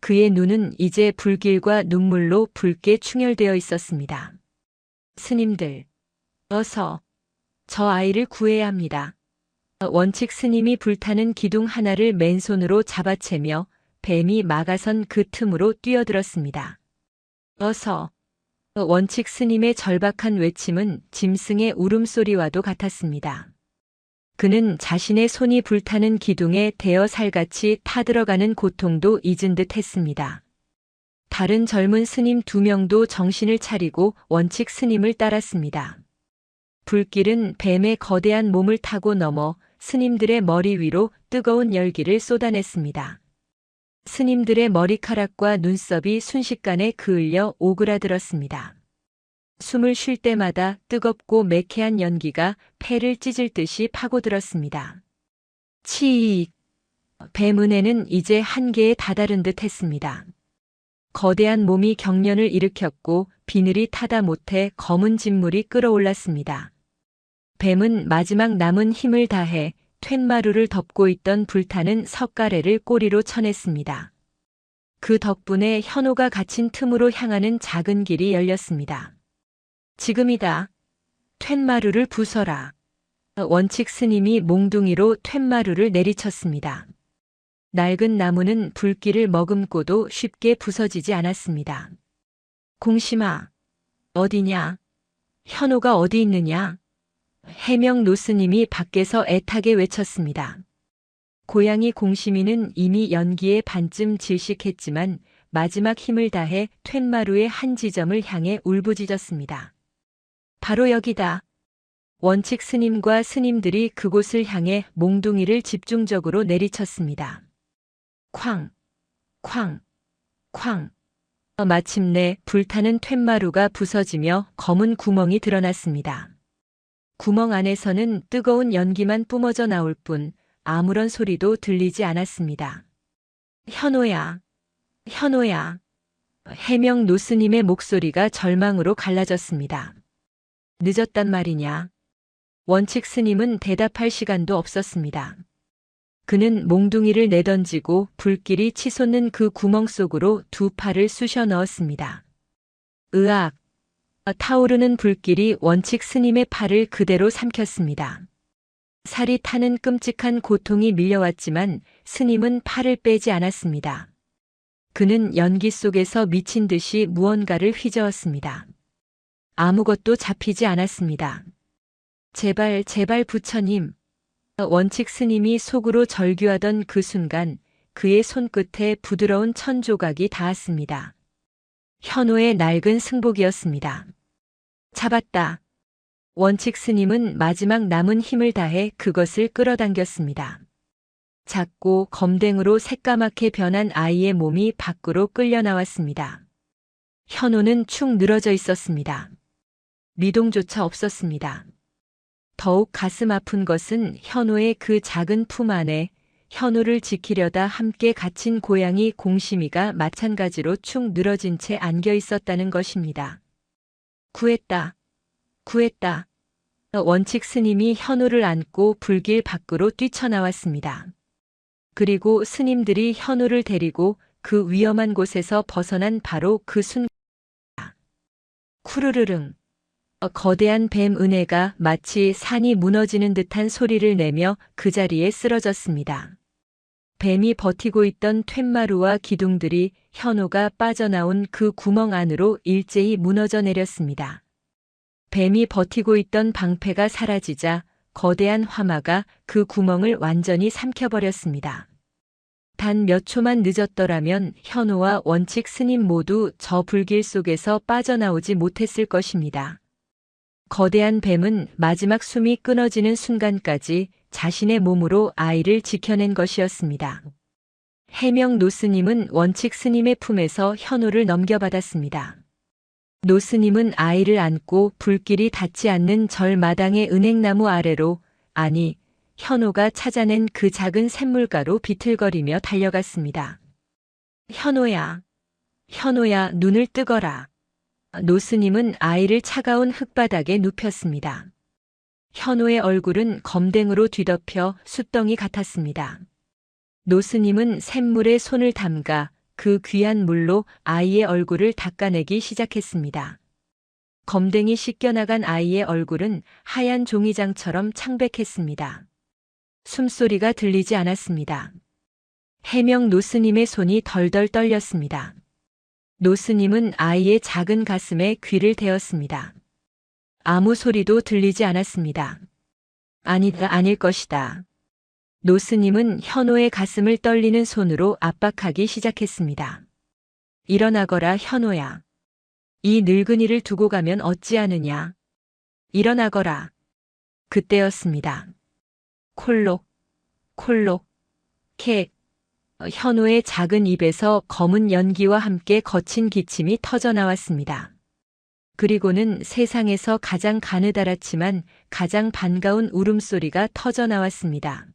그의 눈은 이제 불길과 눈물로 붉게 충혈되어 있었습니다. 스님들, 어서 저 아이를 구해야 합니다. 원칙 스님이 불타는 기둥 하나를 맨손으로 잡아채며 뱀이 막아선 그 틈으로 뛰어들었습니다. 어서. 원칙 스님의 절박한 외침은 짐승의 울음소리와도 같았습니다. 그는 자신의 손이 불타는 기둥에 대어 살같이 타들어가는 고통도 잊은 듯 했습니다. 다른 젊은 스님 2명도 정신을 차리고 원칙 스님을 따랐습니다. 불길은 뱀의 거대한 몸을 타고 넘어 스님들의 머리 위로 뜨거운 열기를 쏟아냈습니다. 스님들의 머리카락과 눈썹이 순식간에 그을려 오그라들었습니다. 숨을 쉴 때마다 뜨겁고 매캐한 연기가 폐를 찢을 듯이 파고들었습니다. 치익! 뱀은혜는 이제 한계에 다다른 듯 했습니다. 거대한 몸이 경련을 일으켰고 비늘이 타다 못해 검은 진물이 끓어올랐습니다. 뱀은 마지막 남은 힘을 다해 툇마루를 덮고 있던 불타는 석가래를 꼬리로 쳐냈습니다. 그 덕분에 현호가 갇힌 틈으로 향하는 작은 길이 열렸습니다. 지금이다. 툇마루를 부숴라. 원칙 스님이 몽둥이로 툇마루를 내리쳤습니다. 낡은 나무는 불길을 머금고도 쉽게 부서지지 않았습니다. 공심아, 어디냐? 현호가 어디 있느냐? 해명 노스님이 밖에서 애타게 외쳤습니다. 고양이 공심이는 이미 연기에 반쯤 질식했지만 마지막 힘을 다해 툇마루의 한 지점을 향해 울부짖었습니다. 바로 여기다. 원칙 스님과 스님들이 그곳을 향해 몽둥이를 집중적으로 내리쳤습니다. 쾅, 쾅, 쾅. 마침내 불타는 툇마루가 부서지며 검은 구멍이 드러났습니다. 구멍 안에서는 뜨거운 연기만 뿜어져 나올 뿐 아무런 소리도 들리지 않았습니다. 현호야, 현호야. 해명 노스님의 목소리가 절망으로 갈라졌습니다. 늦었단 말이냐. 원칙 스님은 대답할 시간도 없었습니다. 그는 몽둥이를 내던지고 불길이 치솟는 그 구멍 속으로 두 팔을 쑤셔 넣었습니다. 으악! 타오르는 불길이 원칙 스님의 팔을 그대로 삼켰습니다. 살이 타는 끔찍한 고통이 밀려왔지만 스님은 팔을 빼지 않았습니다. 그는 연기 속에서 미친 듯이 무언가를 휘저었습니다. 아무것도 잡히지 않았습니다. 제발, 제발 부처님. 원칙 스님이 속으로 절규하던 그 순간 그의 손끝에 부드러운 천 조각이 닿았습니다. 현호의 낡은 승복이었습니다. 잡았다. 원칙 스님은 마지막 남은 힘을 다해 그것을 끌어당겼습니다. 작고 검댕으로 새까맣게 변한 아이의 몸이 밖으로 끌려 나왔습니다. 현호는 축 늘어져 있었습니다. 미동조차 없었습니다. 더욱 가슴 아픈 것은 현호의 그 작은 품 안에 현호를 지키려다 함께 갇힌 고양이 공심이가 마찬가지로 축 늘어진 채 안겨 있었다는 것입니다. 구했다. 구했다. 원칙 스님이 현호를 안고 불길 밖으로 뛰쳐나왔습니다. 그리고 스님들이 현호를 데리고 그 위험한 곳에서 벗어난 바로 그 순간 쿠르르릉. 거대한 뱀 은혜가 마치 산이 무너지는 듯한 소리를 내며 그 자리에 쓰러졌습니다. 뱀이 버티고 있던 툇마루와 기둥들이 현호가 빠져나온 그 구멍 안으로 일제히 무너져 내렸습니다. 뱀이 버티고 있던 방패가 사라지자 거대한 화마가 그 구멍을 완전히 삼켜버렸습니다. 단 몇 초만 늦었더라면 현호와 원칙 스님 모두 저 불길 속에서 빠져나오지 못했을 것입니다. 거대한 뱀은 마지막 숨이 끊어지는 순간까지 자신의 몸으로 아이를 지켜낸 것이었습니다. 해명 노스님은 원칙 스님의 품에서 현호를 넘겨받았습니다. 노스님은 아이를 안고 불길이 닿지 않는 절마당의 은행나무 아래로, 아니, 현호가 찾아낸 그 작은 샘물가로 비틀거리며 달려갔습니다. 현호야, 현호야, 눈을 뜨거라. 노스님은 아이를 차가운 흙바닥에 눕혔습니다. 현호의 얼굴은 검댕으로 뒤덮여 숯덩이 같았습니다. 노스님은 샘물에 손을 담가 그 귀한 물로 아이의 얼굴을 닦아내기 시작했습니다. 검댕이 씻겨나간 아이의 얼굴은 하얀 종이장처럼 창백했습니다. 숨소리가 들리지 않았습니다. 해명 노스님의 손이 덜덜 떨렸습니다. 노스님은 아이의 작은 가슴에 귀를 대었습니다. 아무 소리도 들리지 않았습니다. 아니다, 아닐 것이다. 노스님은 현호의 가슴을 떨리는 손으로 압박하기 시작했습니다. 일어나거라, 현호야. 이 늙은이를 두고 가면 어찌하느냐. 일어나거라. 그때였습니다. 콜록, 콜록, 캣. 현호의 작은 입에서 검은 연기와 함께 거친 기침이 터져 나왔습니다. 그리고는 세상에서 가장 가느다랗지만 가장 반가운 울음소리가 터져 나왔습니다.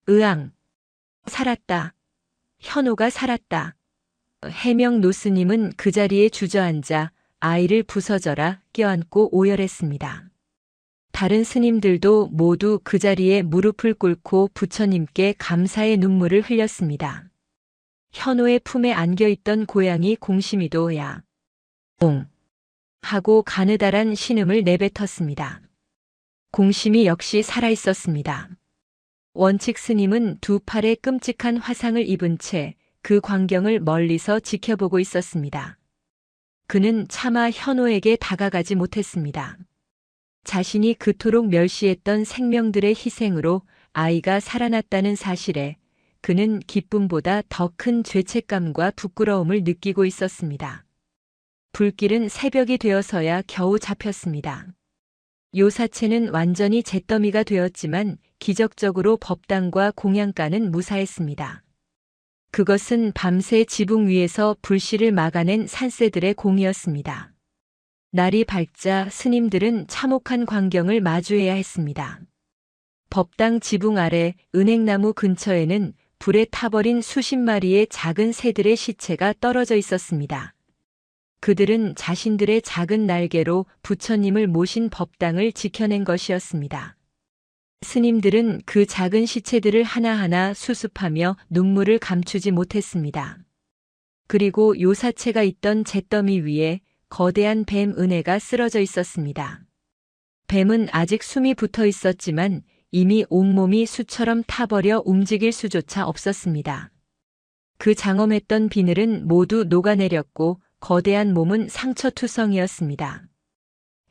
으앙! 살았다. 현호가 살았다. 해명 노스님은 그 자리에 주저앉아 아이를 부서져라 껴안고 오열했습니다. 다른 스님들도 모두 그 자리에 무릎을 꿇고 부처님께 감사의 눈물을 흘렸습니다. 현호의 품에 안겨있던 고양이 공심이도 야, 옹! 하고 가느다란 신음을 내뱉었습니다. 공심이 역시 살아있었습니다. 원칙 스님은 두 팔에 끔찍한 화상을 입은 채 그 광경을 멀리서 지켜보고 있었습니다. 그는 차마 현호에게 다가가지 못했습니다. 자신이 그토록 멸시했던 생명들의 희생으로 아이가 살아났다는 사실에 그는 기쁨보다 더 큰 죄책감과 부끄러움을 느끼고 있었습니다. 불길은 새벽이 되어서야 겨우 잡혔습니다. 요사체는 완전히 잿더미가 되었지만 기적적으로 법당과 공양가는 무사했습니다. 그것은 밤새 지붕 위에서 불씨를 막아낸 산새들의 공이었습니다. 날이 밝자 스님들은 참혹한 광경을 마주해야 했습니다. 법당 지붕 아래 은행나무 근처에는 불에 타버린 수십 마리의 작은 새들의 시체가 떨어져 있었습니다. 그들은 자신들의 작은 날개로 부처님을 모신 법당을 지켜낸 것이었습니다. 스님들은 그 작은 시체들을 하나하나 수습하며 눈물을 감추지 못했습니다. 그리고 요사체가 있던 잿더미 위에 거대한 뱀 은혜가 쓰러져 있었습니다. 뱀은 아직 숨이 붙어 있었지만 이미 온몸이 수처럼 타버려 움직일 수조차 없었습니다. 그 장엄했던 비늘은 모두 녹아내렸고 거대한 몸은 상처투성이었습니다.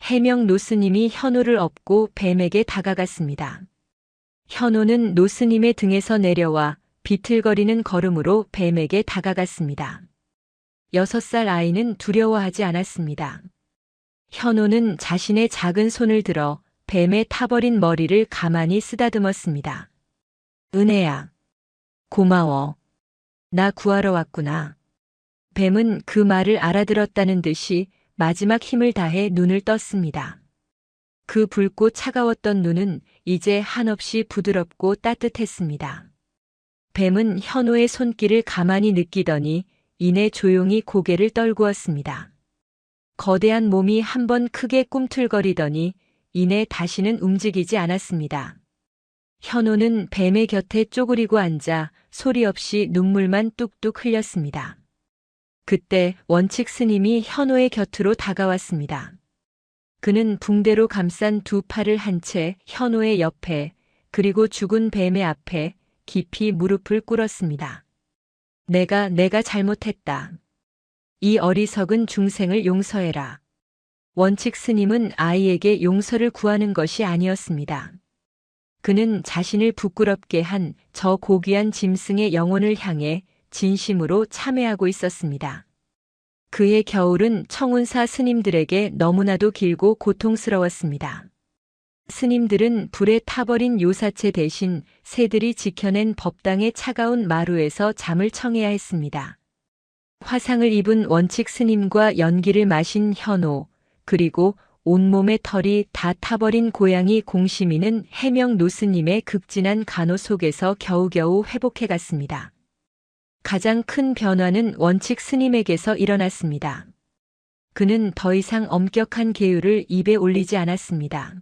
해명 노스님이 현호를 업고 뱀에게 다가갔습니다. 현호는 노스님의 등에서 내려와 비틀거리는 걸음으로 뱀에게 다가갔습니다. 6살 아이는 두려워하지 않았습니다. 현호는 자신의 작은 손을 들어 뱀의 타버린 머리를 가만히 쓰다듬었습니다. 은혜야, 고마워. 나 구하러 왔구나. 뱀은 그 말을 알아들었다는 듯이 마지막 힘을 다해 눈을 떴습니다. 그 붉고 차가웠던 눈은 이제 한없이 부드럽고 따뜻했습니다. 뱀은 현호의 손길을 가만히 느끼더니 이내 조용히 고개를 떨구었습니다. 거대한 몸이 한번 크게 꿈틀거리더니 이내 다시는 움직이지 않았습니다. 현호는 뱀의 곁에 쪼그리고 앉아 소리 없이 눈물만 뚝뚝 흘렸습니다. 그때 원칙 스님이 현호의 곁으로 다가왔습니다. 그는 붕대로 감싼 두 팔을 한 채 현호의 옆에 그리고 죽은 뱀의 앞에 깊이 무릎을 꿇었습니다. 내가 잘못했다. 이 어리석은 중생을 용서해라. 원칙 스님은 아이에게 용서를 구하는 것이 아니었습니다. 그는 자신을 부끄럽게 한 저 고귀한 짐승의 영혼을 향해 진심으로 참회하고 있었습니다. 그의 겨울은 청운사 스님들에게 너무나도 길고 고통스러웠습니다. 스님들은 불에 타버린 요사체 대신 새들이 지켜낸 법당의 차가운 마루에서 잠을 청해야 했습니다. 화상을 입은 원칙 스님과 연기를 마신 현호, 그리고 온몸의 털이 다 타버린 고양이 공시미는 해명 노스님의 극진한 간호 속에서 겨우겨우 회복해갔습니다. 가장 큰 변화는 원칙 스님에게서 일어났습니다. 그는 더 이상 엄격한 계율을 입에 올리지 않았습니다.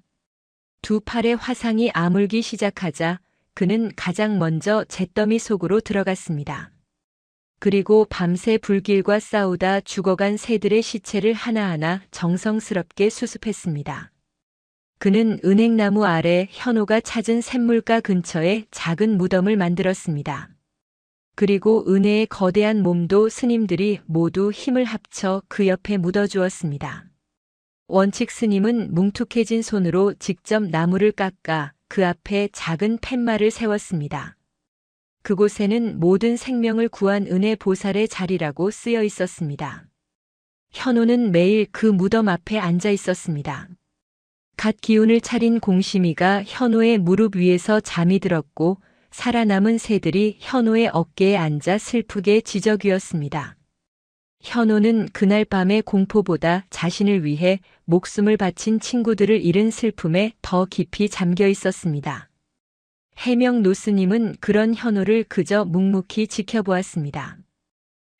두 팔의 화상이 아물기 시작하자 그는 가장 먼저 잿더미 속으로 들어갔습니다. 그리고 밤새 불길과 싸우다 죽어간 새들의 시체를 하나하나 정성스럽게 수습했습니다. 그는 은행나무 아래 현호가 찾은 샘물가 근처에 작은 무덤을 만들었습니다. 그리고 은혜의 거대한 몸도 스님들이 모두 힘을 합쳐 그 옆에 묻어주었습니다. 원칙 스님은 뭉툭해진 손으로 직접 나무를 깎아 그 앞에 작은 팻말을 세웠습니다. 그곳에는 모든 생명을 구한 은혜 보살의 자리라고 쓰여 있었습니다. 현호는 매일 그 무덤 앞에 앉아 있었습니다. 갓 기운을 차린 공심이가 현호의 무릎 위에서 잠이 들었고 살아남은 새들이 현호의 어깨에 앉아 슬프게 지저귀었습니다. 현호는 그날 밤의 공포보다 자신을 위해 목숨을 바친 친구들을 잃은 슬픔에 더 깊이 잠겨 있었습니다. 해명 노스님은 그런 현호를 그저 묵묵히 지켜보았습니다.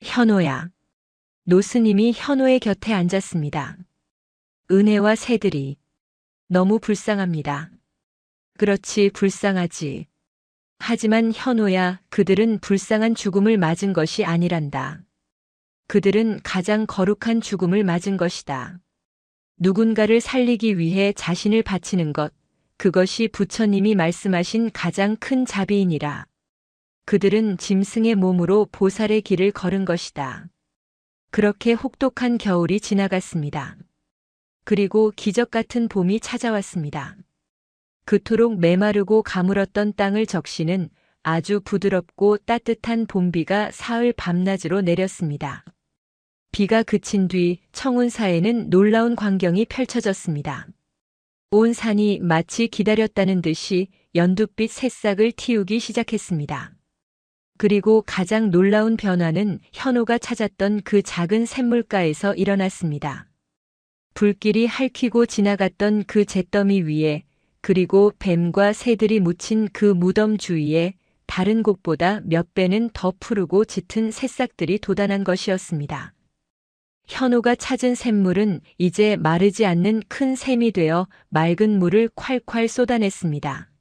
현호야. 노스님이 현호의 곁에 앉았습니다. 은혜와 새들이 너무 불쌍합니다. 그렇지, 불쌍하지. 하지만 현호야, 그들은 불쌍한 죽음을 맞은 것이 아니란다. 그들은 가장 거룩한 죽음을 맞은 것이다. 누군가를 살리기 위해 자신을 바치는 것, 그것이 부처님이 말씀하신 가장 큰 자비이니라. 그들은 짐승의 몸으로 보살의 길을 걸은 것이다. 그렇게 혹독한 겨울이 지나갔습니다. 그리고 기적 같은 봄이 찾아왔습니다. 그토록 메마르고 가물었던 땅을 적시는 아주 부드럽고 따뜻한 봄비가 사흘 밤낮으로 내렸습니다. 비가 그친 뒤 청운사에는 놀라운 광경이 펼쳐졌습니다. 온 산이 마치 기다렸다는 듯이 연두빛 새싹을 틔우기 시작했습니다. 그리고 가장 놀라운 변화는 현호가 찾았던 그 작은 샘물가에서 일어났습니다. 불길이 핥히고 지나갔던 그 잿더미 위에, 그리고 뱀과 새들이 묻힌 그 무덤 주위에 다른 곳보다 몇 배는 더 푸르고 짙은 새싹들이 돋아난 것이었습니다. 현호가 찾은 샘물은 이제 마르지 않는 큰 샘이 되어 맑은 물을 콸콸 쏟아냈습니다.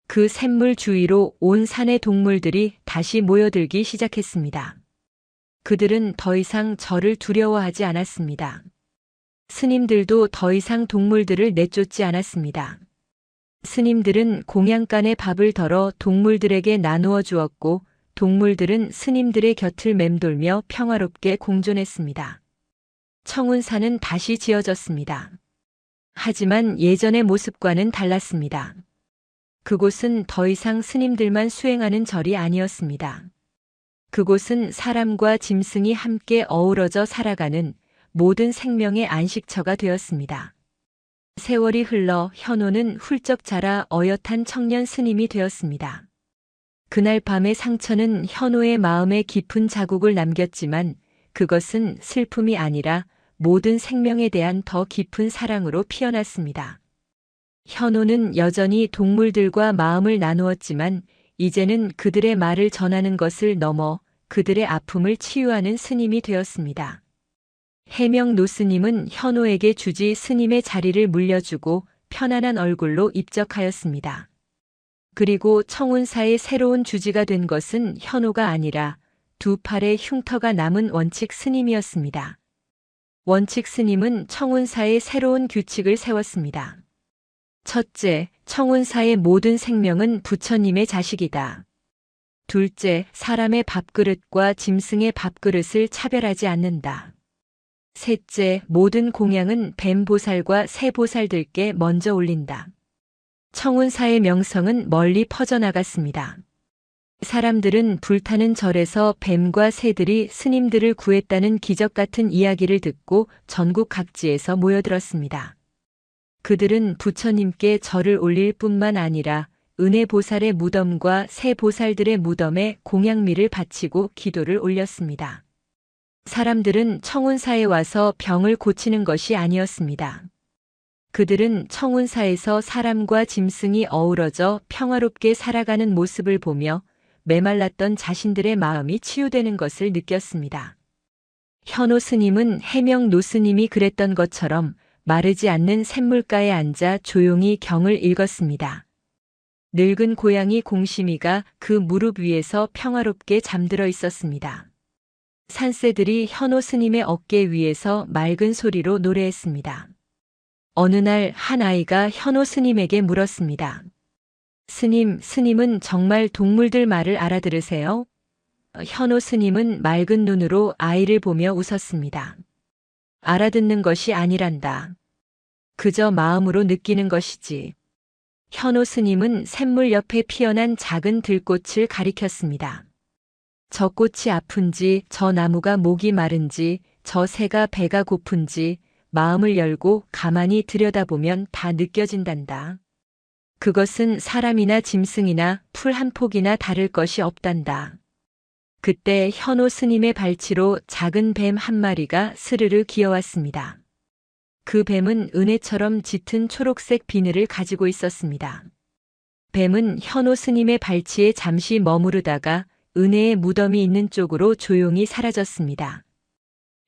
그 샘물 주위로 온 산의 동물들이 다시 모여들기 시작했습니다. 그들은 더 이상 저를 두려워하지 않았습니다. 스님들도 더 이상 동물들을 내쫓지 않았습니다. 스님들은 공양간에 밥을 덜어 동물들에게 나누어 주었고, 동물들은 스님들의 곁을 맴돌며 평화롭게 공존했습니다. 청운산은 다시 지어졌습니다. 하지만 예전의 모습과는 달랐습니다. 그곳은 더 이상 스님들만 수행하는 절이 아니었습니다. 그곳은 사람과 짐승이 함께 어우러져 살아가는 모든 생명의 안식처가 되었습니다. 세월이 흘러 현호는 훌쩍 자라 어엿한 청년 스님이 되었습니다. 그날 밤의 상처는 현호의 마음에 깊은 자국을 남겼지만 그것은 슬픔이 아니라 모든 생명에 대한 더 깊은 사랑으로 피어났습니다. 현호는 여전히 동물들과 마음을 나누었지만 이제는 그들의 말을 전하는 것을 넘어 그들의 아픔을 치유하는 스님이 되었습니다. 해명 노스님은 현호에게 주지 스님의 자리를 물려주고 편안한 얼굴로 입적하였습니다. 그리고 청운사의 새로운 주지가 된 것은 현호가 아니라 두 팔에 흉터가 남은 원칙 스님이었습니다. 원칙 스님은 청운사의 새로운 규칙을 세웠습니다. 첫째, 청운사의 모든 생명은 부처님의 자식이다. 둘째, 사람의 밥그릇과 짐승의 밥그릇을 차별하지 않는다. 셋째, 모든 공양은 뱀보살과 새보살들께 먼저 올린다. 청운사의 명성은 멀리 퍼져나갔습니다. 사람들은 불타는 절에서 뱀과 새들이 스님들을 구했다는 기적 같은 이야기를 듣고 전국 각지에서 모여들었습니다. 그들은 부처님께 절을 올릴 뿐만 아니라 은혜보살의 무덤과 새보살들의 무덤에 공양미를 바치고 기도를 올렸습니다. 사람들은 청운사에 와서 병을 고치는 것이 아니었습니다. 그들은 청운사에서 사람과 짐승이 어우러져 평화롭게 살아가는 모습을 보며 메말랐던 자신들의 마음이 치유되는 것을 느꼈습니다. 현호 스님은 해명 노스님이 그랬던 것처럼 마르지 않는 샘물가에 앉아 조용히 경을 읽었습니다. 늙은 고양이 공심이가 그 무릎 위에서 평화롭게 잠들어 있었습니다. 산새들이 현호 스님의 어깨 위에서 맑은 소리로 노래했습니다. 어느 날 한 아이가 현호 스님에게 물었습니다. 스님은 정말 동물들 말을 알아들으세요? 현호 스님은 맑은 눈으로 아이를 보며 웃었습니다. 알아듣는 것이 아니란다. 그저 마음으로 느끼는 것이지. 현호 스님은 샘물 옆에 피어난 작은 들꽃을 가리켰습니다. 저 꽃이 아픈지, 저 나무가 목이 마른지, 저 새가 배가 고픈지 마음을 열고 가만히 들여다보면 다 느껴진단다. 그것은 사람이나 짐승이나 풀 한 폭이나 다를 것이 없단다. 그때 현호 스님의 발치로 작은 뱀 한 마리가 스르르 기어왔습니다. 그 뱀은 은혜처럼 짙은 초록색 비늘을 가지고 있었습니다. 뱀은 현호 스님의 발치에 잠시 머무르다가 은혜의 무덤이 있는 쪽으로 조용히 사라졌습니다.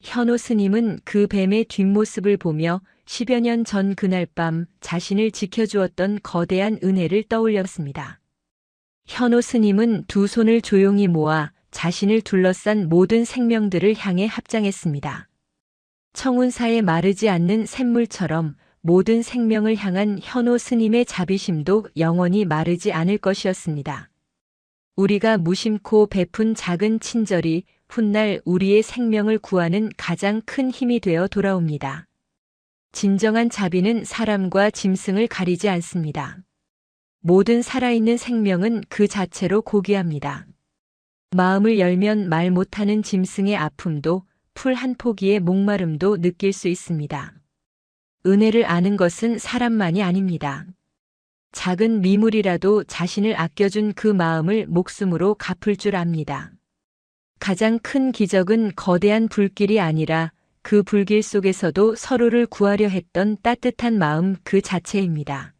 현호 스님은 그 뱀의 뒷모습을 보며 10여 년 전 그날 밤 자신을 지켜주었던 거대한 은혜를 떠올렸습니다. 현호 스님은 두 손을 조용히 모아 자신을 둘러싼 모든 생명들을 향해 합장했습니다. 청운사에 마르지 않는 샘물처럼 모든 생명을 향한 현호 스님의 자비심도 영원히 마르지 않을 것이었습니다. 우리가 무심코 베푼 작은 친절이 훗날 우리의 생명을 구하는 가장 큰 힘이 되어 돌아옵니다. 진정한 자비는 사람과 짐승을 가리지 않습니다. 모든 살아있는 생명은 그 자체로 고귀합니다. 마음을 열면 말 못하는 짐승의 아픔도 풀 한 포기의 목마름도 느낄 수 있습니다. 은혜를 아는 것은 사람만이 아닙니다. 작은 미물이라도 자신을 아껴준 그 마음을 목숨으로 갚을 줄 압니다. 가장 큰 기적은 거대한 불길이 아니라 그 불길 속에서도 서로를 구하려 했던 따뜻한 마음 그 자체입니다.